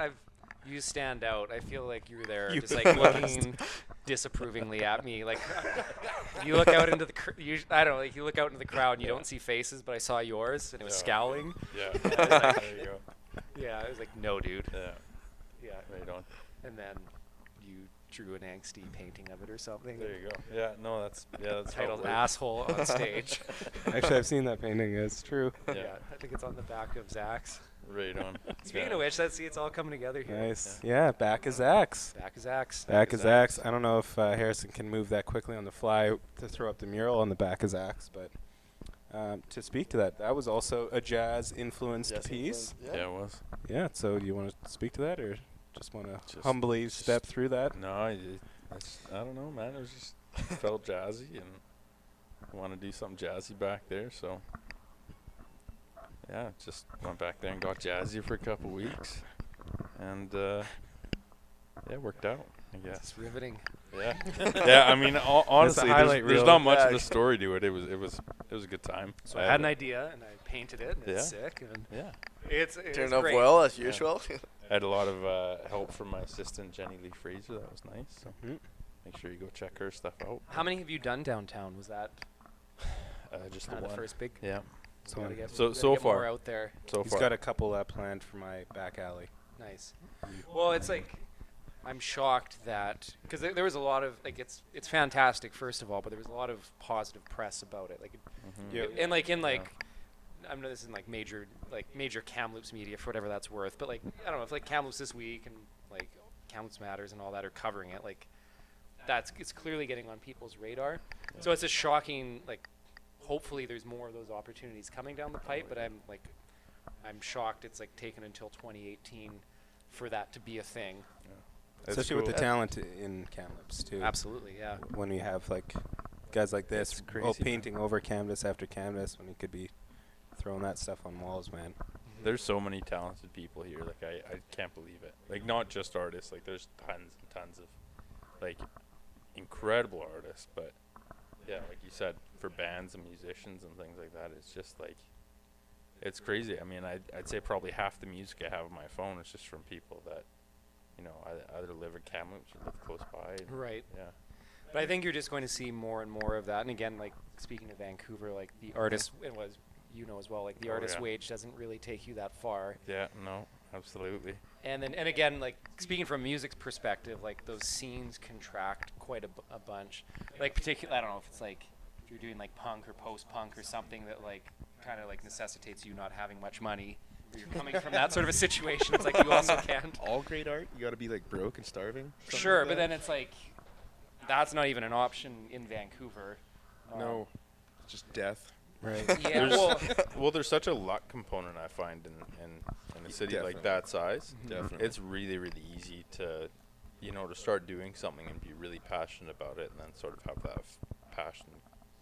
you stand out. I feel like you're there, You just like must. looking disapprovingly at me. Like you look out into the, I don't know, like you look out into the crowd and you don't see faces, but I saw yours and it was Yeah. scowling. Yeah. there you go. Yeah, I was like, no, dude. Yeah. Yeah. Right on. And then you drew an angsty painting of it or something. There you go. Yeah, no, that's how it Titled works. "Asshole" on stage. Actually, I've seen that painting. It's true. Yeah. Yeah. I think it's on the back of Zach's. Right on. Speaking Yeah. of which, it's all coming together here. Nice. Yeah, back is Axe. Back is Zach's. Back is Axe. I don't know if Harrison can move that quickly on the fly to throw up the mural on the back is Axe, but to speak to that, that was also a jazz-influenced Yes, piece. influence, Yeah, it was. Yeah, so do you want to speak to that, or just want to Just- humbly step through that? No, I don't know, man. It was just felt jazzy, and I want to do something jazzy back there. So yeah, just went back there and got jazzy for a couple weeks, and yeah, it worked out, I guess. It's riveting. Yeah, yeah. I mean, honestly, highlight there's reel. not much of Yeah. a story to it. It was a good time. So I had an idea and I painted it. And It's Yeah. sick. And Yeah, it's Turned out great. well as Yeah. usual. I had a lot of help from my assistant Jenny Lee Fraser. That was nice. So Mhm. make sure you go check her stuff out. How many have you done downtown? Was that Just kind the of the one. first big? Yeah. So Gotta get- So- gotta so get more far. out there. So he's far. got a couple planned for my back alley. Nice. Well, it's like I'm shocked that because there was a lot of like it's fantastic first of all, but there was a lot of positive press about it. Like, Mhm. Yeah. and like in like I know this isn't like major Kamloops media for whatever that's worth, but like I don't know if like Kamloops This Week and like Kamloops Matters and all that are covering it, like it's clearly getting on people's radar. So it's a shocking like. Hopefully, there's more of those opportunities coming down the pipe, but I'm shocked it's like taken until 2018 for that to be a thing. That's Especially with the cool. talent in Kamloops, too. Absolutely, yeah. When we have, like, guys like this It's crazy, man. painting over canvas after canvas when he could be throwing that stuff on walls, man. There's so many talented people here. Like I can't believe it. Like not just artists. Like there's tons and tons of like incredible artists. But yeah, like you said, for bands and musicians and things like that, it's just like it's crazy. I mean, I'd say probably half the music I have on my phone is just from people that either live in Kamloops or live close by. And Right. yeah. But I think you're just going to see more and more of that. And again, like speaking of Vancouver, like the artist, it was as well. Like the Oh, artist yeah. wage doesn't really take you that far. Yeah. No. Absolutely. And again, like speaking from music's perspective, like those scenes contract quite a bunch. Like particularly, I don't know if it's like if you're doing like punk or post-punk or something that like kind of like necessitates you not having much money. Or you're coming from that sort of a situation. It's like you also can't. All great art, you got to be like broke and starving. something Sure, like but that? then it's like that's not even an option in Vancouver. No, it's just death. Right. Yeah. Well, Well, there's such a luck component I find in a city like Definitely. that size. Definitely. It's really, really easy to, to start doing something and be really passionate about it, and then sort of have that passion.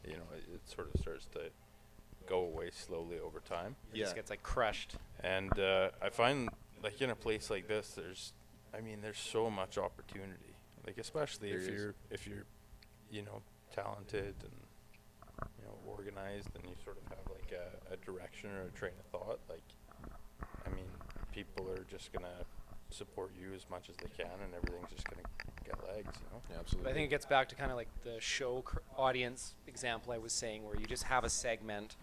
It sort of starts to go away slowly over time. it just gets like crushed. And I find like in a place like this, there's so much opportunity. Like especially There is. if you're, talented and organized, and you sort of have like a direction or a train of thought. Like, people are just gonna support you as much as they can, and everything's just gonna get legs. Yeah, absolutely. But I think it gets back to kind of like the show audience example I was saying, where you just have a segment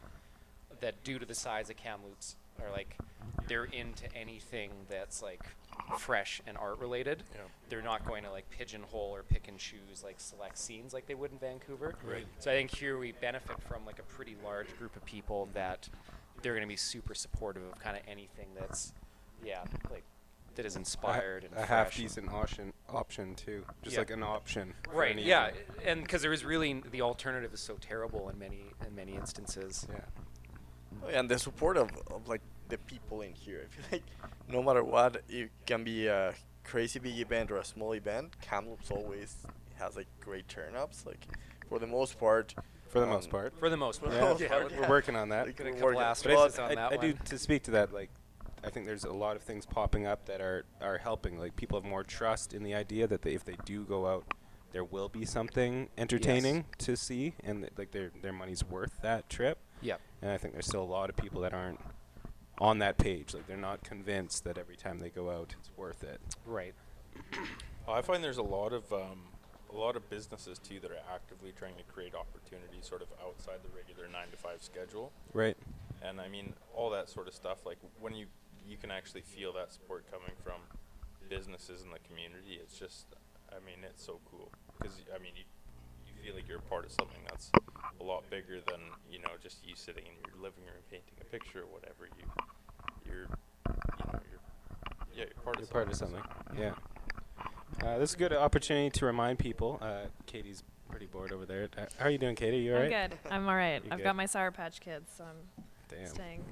that, due to the size of Kamloops, are like they're into anything that's like fresh and art related. Yeah. They're not going to like pigeonhole or pick and choose like select scenes like they would in Vancouver. Right. So I think here we benefit from like a pretty large group of people that they're going to be super supportive of kind of anything that's like that is inspired and a fresh. half decent option too, just Yeah. like an option. for Right. any Yeah, event. and because there is really the alternative is so terrible in many instances. Yeah. Oh, yeah, and the support of like the people in here. I feel like no matter what, it can be a crazy big event or a small event. Kamloops always has like great turn-ups. Like for the most part. For the most part. For the most part. Yeah, Yeah. we're working on that. Like, Get a we're couple working- asterisks but on that I do, one. to speak to that, like, I think there's a lot of things popping up that are helping. Like, people have more trust in the idea that if they do go out, there will be something entertaining to see, and like their money's worth that trip. Yep. And I think there's still a lot of people that aren't on that page. Like, they're not convinced that every time they go out, it's worth it. Right. I find there's a lot of businesses too that are actively trying to create opportunities sort of outside the regular 9-to-5 schedule. Right. And all that sort of stuff, like when you can actually feel that support coming from businesses in the community, it's just, I mean, it's so cool because I mean, you feel like you're a part of something that's a lot bigger than just you sitting in your living room painting a picture or whatever. You're part of something. Yeah. This is a good opportunity to remind people. Katie's pretty bored over there. How are you doing, Katie? You all right? I'm good. I'm all right. You I've good? got my Sour Patch Kids, so I'm Damn. staying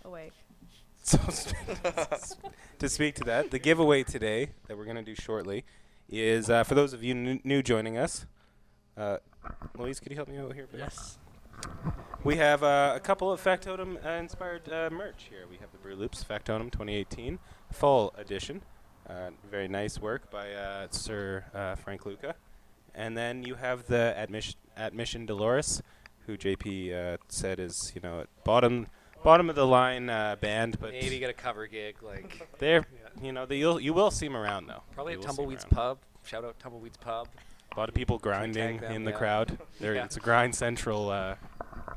awake. So to speak to that, the giveaway today that we're going to do shortly is for those of you new joining us. Louise, could you help me out here? Yes. We have a couple of Factotum inspired merch here. We have the Brew Loops Factotum 2018 Fall Edition. Very nice work by Sir Frank Luca. And then you have the Admission Dolores, who JP said is bottom of the line band, but Maybe get a cover gig like. they're you will see them around though. Probably You at will see 'em Tumbleweeds around. Pub. Shout out Tumbleweeds Pub. A lot of people grinding them, in the yeah. crowd. Yeah. It's a grind central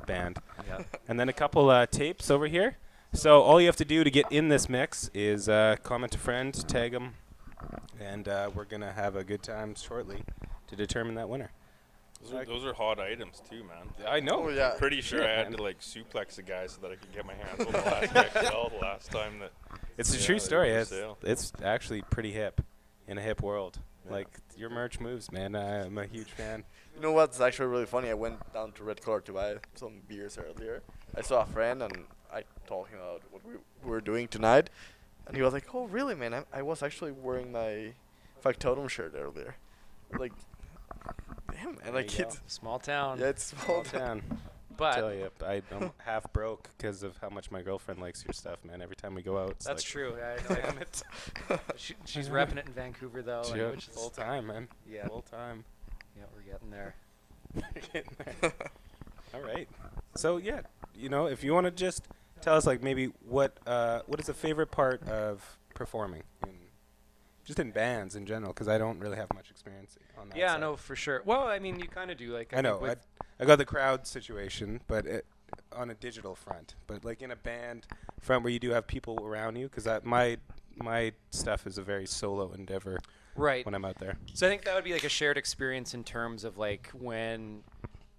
band. Yeah. And then a couple tapes over here. So all you have to do to get in this mix is comment a friend, tag them, and we're going to have a good time shortly to determine that winner. Those are hot items too, man. I know. Oh, yeah. Pretty sure I had to like suplex a guy so that I could get my hands on the last XL the last time that. It's a Yeah, true they story. were for sale. It's actually pretty hip in a hip world. Yeah. Like, your merch moves, man. I'm a huge fan. You know what's actually really funny? I went down to Red Clark to buy some beers earlier. I saw a friend and I told him about what we were doing tonight. And he was like, oh, really, man? I was actually wearing my Factotum shirt earlier. Like, damn, man. Like, you go. it's, Small town. yeah, it's small town. Down. But Tell you, I'm half broke because of how much my girlfriend likes your stuff, man. Every time we go out, it's that's like, true. I know. damn it. She's repping it in Vancouver though. like, Yeah, which is, full time, man. Yeah. Full time. Yeah, we're getting there. All right. So yeah, if you want to just tell us like maybe what is the favorite part of performing just in bands in general, because I don't really have much experience on that. Yeah, side. no, for sure. Well, I mean, you kind of do. Like I know. think with- I got the crowd situation, but on a digital front. But like in a band front where you do have people around you, because my stuff is a very solo endeavor right. when I'm out there. So I think that would be like a shared experience in terms of like when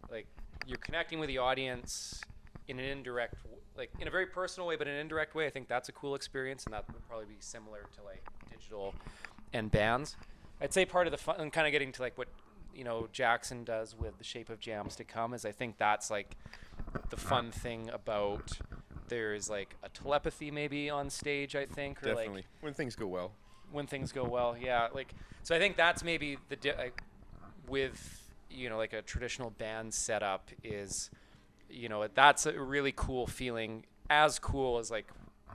like you're connecting with the audience in an indirect like in a very personal way but in an indirect way. I think that's a cool experience, and that would probably be similar to like digital and bands. I'd say part of the fun and kind of getting to like what Jackson does with The Shape of Jams to Come is I think that's like the fun thing about there's like a telepathy maybe on stage, I think, or Definitely. like When things go well. when things go well, yeah, like so I think that's maybe the with like a traditional band setup is that's a really cool feeling, as cool as like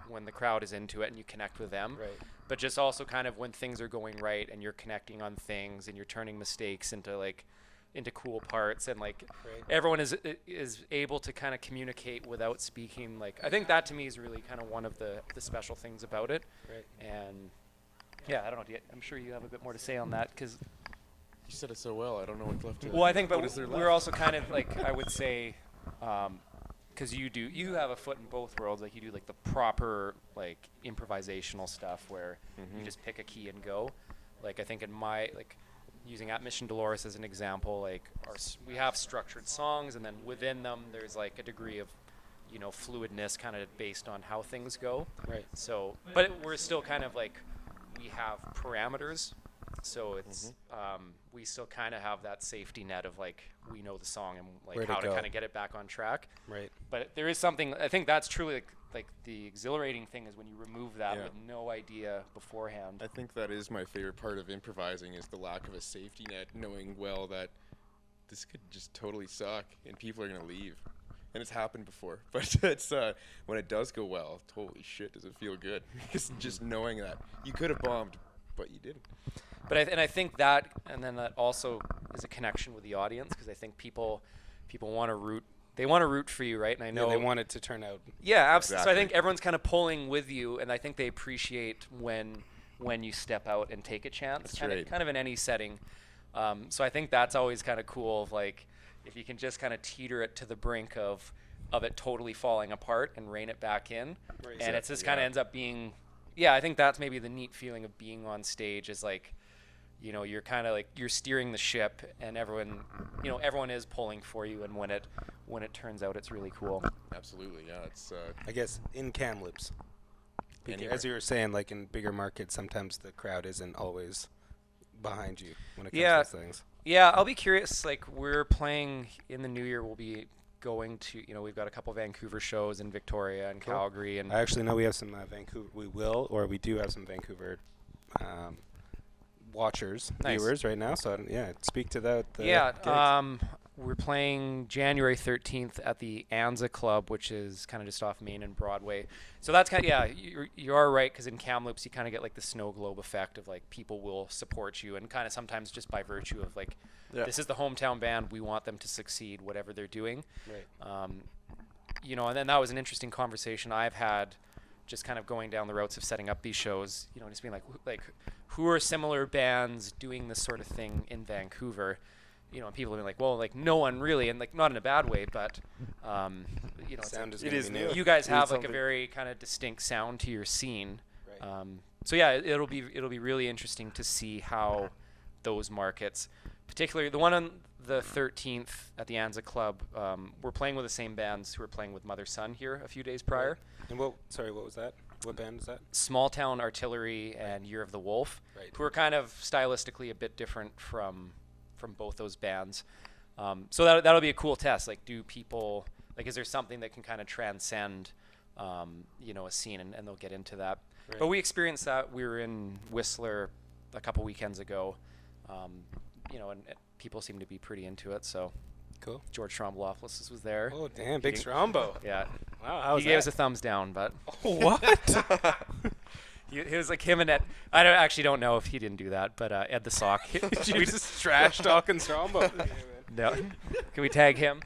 when the crowd is into it and you connect with them, Right. but just also kind of when things are going right and you're connecting on things and you're turning mistakes into cool parts, and like Right. everyone is able to kind of communicate without speaking. Like I think that to me is really kind of one of the special things about it. Right. And yeah, I don't know. I'm sure you have a bit more to say on that because. You said it so well. I don't know what's left to. Well, I think, but what is there we're left? also kind of like I would say, because you have a foot in both worlds. Like you do like the proper like improvisational stuff where you just pick a key and go. Like I think in my like using At Mission Dolores as an example, like we have structured songs, and then within them there's like a degree of fluidness kind of based on how things go. Right. So, but we're still kind of like we have parameters. So it's we still kind of have that safety net of like we know the song and Where like to how to go. kind of get it back on track. Right. But there is something I think that's truly like the exhilarating thing is when you remove that Yeah. with no idea beforehand. I think that is my favorite part of improvising is the lack of a safety net, knowing well that this could just totally suck and people are gonna leave. And it's happened before, but it's when it does go well, holy shit, does it feel good? just knowing that you could have bombed, but you didn't. But I think that, and then that also is a connection with the audience because I think people want to root. They want to root for you, right? And I know they want it to turn out. Yeah, absolutely. So I Exactly. think everyone's kind of pulling with you, and I think they appreciate when you step out and take a chance, That's kind right. of in any setting. So I think that's always kind of cool. Of like, if you can just kind of teeter it to the brink of it totally falling apart and rein it back in, Right. and it's just kind of Yeah. ends up being. Yeah, I think that's maybe the neat feeling of being on stage is like, you're kind of like you're steering the ship, and everyone is pulling for you, and when it turns out it's really cool. Absolutely, yeah. It's I guess in Kamloops. Anywhere. As you were saying, like in bigger markets, sometimes the crowd isn't always behind you when it comes Yeah. to those things. Yeah, I'll be curious. Like we're playing in the new year, we'll be going to we've got a couple Vancouver shows in Victoria and Cool. Calgary, and I actually know we have some Vancouver. We do have some Vancouver watchers, Nice. viewers right now. So speak to that. yeah. We're playing January 13th at the Anza Club, which is kind of just off Main and Broadway. So that's kind of, you are right, because in Kamloops you kind of get like the snow globe effect of like people will support you, and kind of sometimes just by virtue of like, this is the hometown band, we want them to succeed, whatever they're doing. Right. And then that was an interesting conversation I've had, just kind of going down the routes of setting up these shows. Just being like who are similar bands doing this sort of thing in Vancouver? And people have been like, well, like no one really, and like not in a bad way, but it's Sound is it gonna is be new. you guys Need have like a something. very kind of distinct sound to your scene. Right. So yeah, it'll be really interesting to see how those markets, particularly the one on the 13th at the Anza Club, we're playing with the same bands who were playing with Mother Son here a few days prior. And what was that? What band is that? Small Town Artillery and Year of the Wolf, Right. who are kind of stylistically a bit different from both those bands. So that'll be a cool test. Like, do people, like, is there something that can kind of transcend, a scene, and they'll get into that. Right. But we experienced that. We were in Whistler a couple weekends ago, and people seem to be pretty into it. So Cool. George Lovelace was there. Oh damn, big He- Strombo. Yeah. Wow, how was He gave that? us a thumbs down, but What? he was like him and Ed. I actually don't know if he didn't do that, but Ed the Sock. You just trash talking Strombo. No. Can we tag him?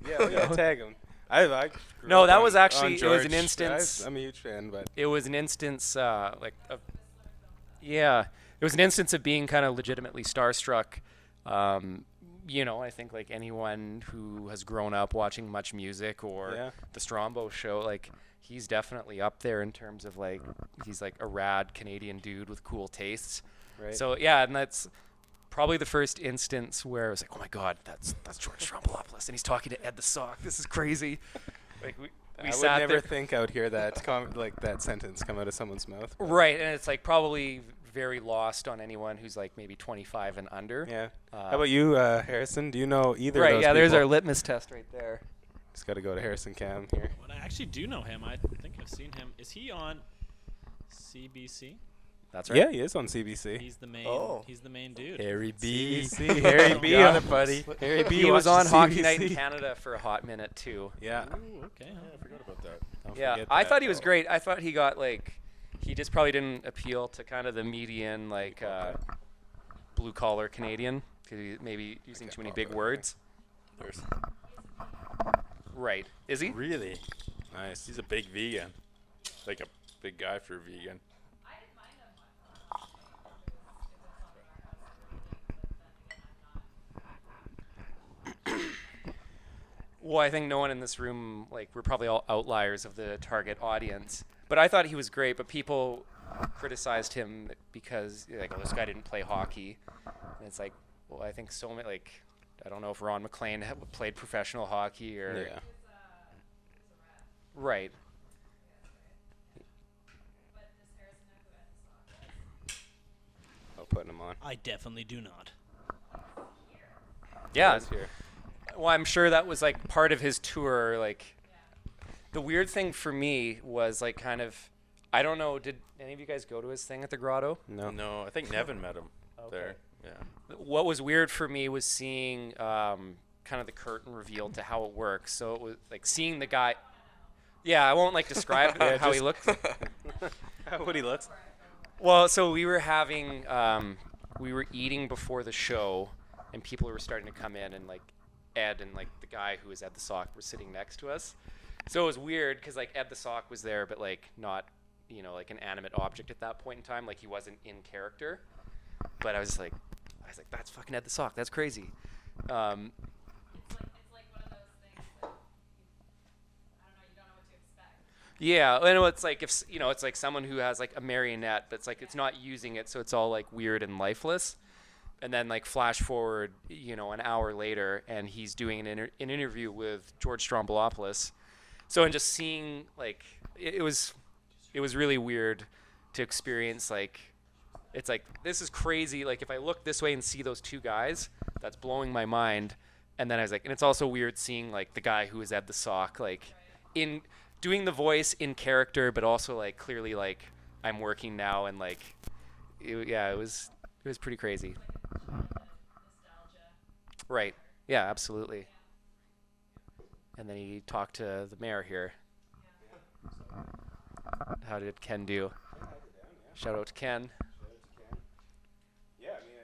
Yeah, tag him. I grew No, up that on- was on actually- it was an George. instance- I'm a huge fan, but It was an instance, it was an instance of being kind of legitimately starstruck. I think like anyone who has grown up watching Much Music or Yeah. the Strombo Show, like he's definitely up there in terms of like he's like a rad Canadian dude with cool tastes. right. So yeah, and that's probably the first instance where I was like, oh my god, that's George Strombolopoulos, and he's talking to Ed the Sock. This is crazy. Like we I would sat never there. think out here that that sentence come out of someone's mouth. but- Right, and it's like probably very lost on anyone who's like maybe 25 and under. Yeah. How about you, Harrison? Do you know either of Right, those yeah, there's people? our litmus test right there. Just got to go to Harrison Cam here. Well, I actually do know him. I think I've seen him. Is he on CBC? That's right. Yeah, he is on CBC. He's the main. Oh. He's the main dude. Harry B. CBC, Harry B. Got on it, buddy. Harry B. He was on watches Hockey Night in CBC. Canada for a hot minute too. Yeah. Ooh, okay. I forgot about that. Don't Yeah, forget I that. thought he was great. I thought he got like, he just probably didn't appeal to kind of the median like blue collar Canadian because he maybe using too many big words. There's Right? Is he? Really? Nice. He's a big vegan. Like a big guy for a vegan. Well, I think no one in this room, like, we're probably all outliers of the target audience. But I thought he was great, but people criticized him because, like, oh, this guy didn't play hockey. And it's like, well, I think so many, like, I don't know if Ron McLean played professional hockey or. Yeah. Right. Oh, putting him on. I definitely do not. Yeah. He's here. Well, I'm sure that was like part of his tour. Like, the weird thing for me was like kind of, I don't know, did any of you guys go to his thing at the Grotto? No. No, I think Nevin met him there. Yeah. What was weird for me was seeing kind of the curtain revealed to how it works. So it was like seeing the guy. Yeah, I won't like describe how he looked. What he looks. Well, so we were having, we were eating before the show, and people were starting to come in, and like Ed and like the guy who was Ed the Sock were sitting next to us. So it was weird because like Ed the Sock was there, but like not, like an animate object at that point in time. Like he wasn't in character. But I was like, that's fucking Ed the Sock. That's crazy. It's like one of those things that I don't know, you don't know what to expect. Yeah, and it's like if it's like someone who has like a marionette, but it's like it's not using it, so it's all like weird and lifeless. And then like flash forward, an hour later, and he's doing an interview with George Stroumboulopoulos. So and just seeing like it was really weird to experience like. It's like, this is crazy. Like, if I look this way and see those two guys, that's blowing my mind. And then I was like, and it's also weird seeing, like, the guy who was Ed the Sock, like, in doing the voice in character, but also, like, clearly, like, I'm working now. And, like, it was pretty crazy. Right. Yeah, absolutely. And then he talked to the mayor here. How did Ken do? Shout out to Ken. Yeah, I mean,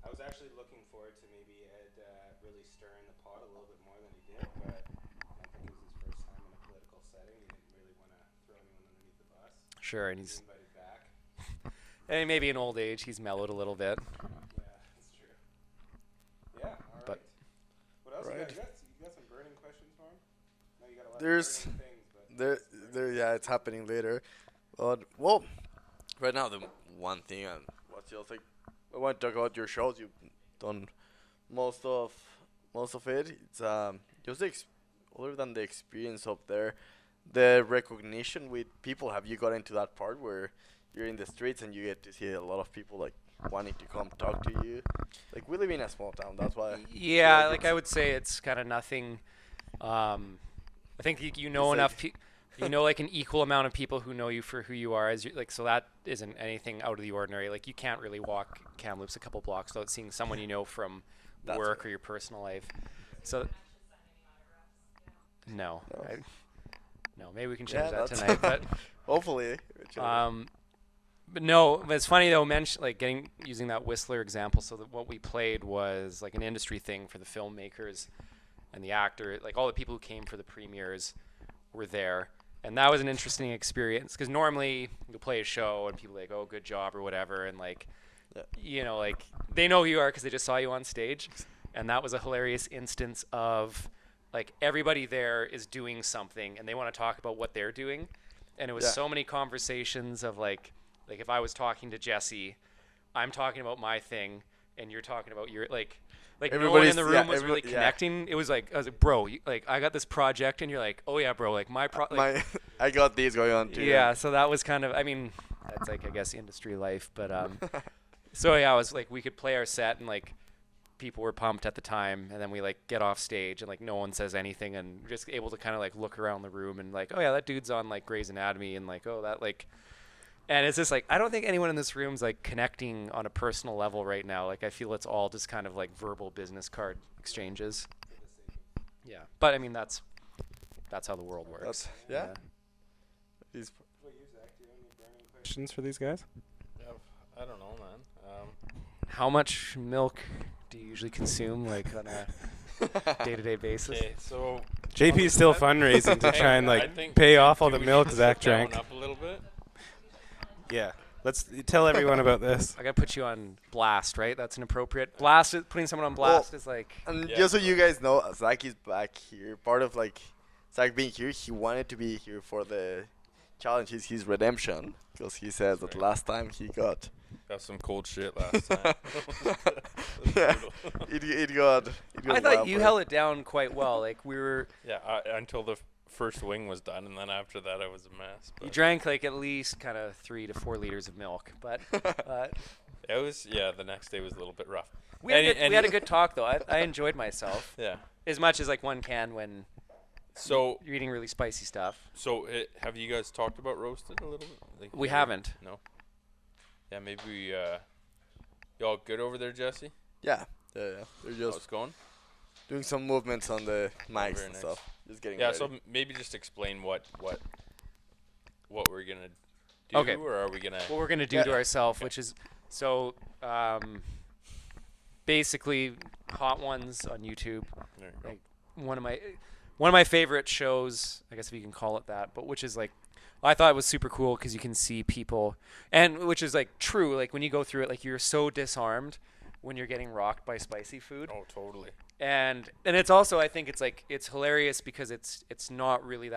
I was actually looking forward to maybe Ed really stirring the pot a little bit more than he did, but I think it was his first time in a political setting. He didn't really want to throw anyone underneath the bus. Sure, and he's invited back. and maybe in old age he's mellowed a little bit. Yeah, that's true. Yeah, all right. But What else Right. you got? You got some burning questions for him? No, you got a lot There's- of burning things, but Yeah, it's happening later. But well, right now the one thing and what's else like I want to talk about your shows. You've done most of it. It's just other than the experience up there, the recognition with people. Have you got into that part where you're in the streets and you get to see a lot of people like wanting to come talk to you? Like we live in a small town, that's why. yeah, like like I would say it's kind of nothing. I think you know It's enough. like- Like an equal amount of people who know you for who you are, as you like. So that isn't anything out of the ordinary. Like you can't really walk Kamloops a couple blocks without seeing someone you know from That's work right. or your personal life. So no, No. no. Maybe we can Yeah, change that that's- tonight. But Hopefully. but no, but it's funny though. Using that Whistler example. So that what we played was like an industry thing for the filmmakers and the actor. Like all the people who came for the premieres were there. And that was an interesting experience because normally you'll play a show and people are like, oh, good job or whatever. And like, Yeah. like they know who you are because they just saw you on stage. And that was a hilarious instance of like everybody there is doing something and they want to talk about what they're doing. And it was Yeah. so many conversations of like if I was talking to Jesse, I'm talking about my thing and you're talking about your like no one in Everybody's- the room yeah, was really yeah. connecting. It was like, I was like, bro, I got this project, and you're like, oh yeah, bro, like my I got these going on too. yeah. So that was kind of, I mean, that's like I guess industry life, but so yeah, I was like, we could play our set, and like people were pumped at the time, and then we like get off stage, and like no one says anything, and we're just able to kind of like look around the room, and like, oh yeah, that dude's on like Grey's Anatomy, and like, oh that like. And it's just like, I don't think anyone in this room's like connecting on a personal level right now. Like I feel it's all just kind of like verbal business card exchanges. Yeah. But I mean, that's how the world works. Yeah. These- questions for these guys? Yeah, I don't know, man. How much milk do you usually consume like on a day-to-day basis? Okay, so JP is still fundraising to try and I like think pay off all do the we milk need to Zach sit down drank. up a little bit. Yeah. Let's tell everyone about this. I gotta put you on blast, right? That's inappropriate. Blast, putting someone on blast is like. And Yeah. just so you guys know, Zach is back here. Part of like Zach being here, he wanted to be here for the challenge. Is his redemption because he said that right. last time he got. Got some cold shit last time. Yeah, Brutal. it got. I thought you held it down quite well. Like we were. Yeah, until the first wing was done, and then after that, I was a mess. You But drank like at least kind of 3 to 4 liters of milk, but it was the next day was a little bit rough. we had, And- we had a good talk though. I enjoyed myself Yeah. as much as like one can when So you're eating really spicy stuff. have you guys talked about roasted a little bit? Like, We haven't. No. Yeah, maybe we. Y'all good over there, Jesse? Yeah. They're How's just it going? doing some movements on the mics very and nice. stuff. Just getting Yeah. ready. So maybe just explain what we're gonna do, Okay. or are we gonna? What we're gonna do to ourselves, which is so basically Hot Ones on YouTube. There you go. Like one of my favorite shows, I guess if you can call it that, but which is like I thought it was super cool because you can see people, and which is like true. Like when you go through it, like you're so disarmed when you're getting rocked by spicy food, Oh, totally. and it's also I think it's like it's hilarious because it's not really that.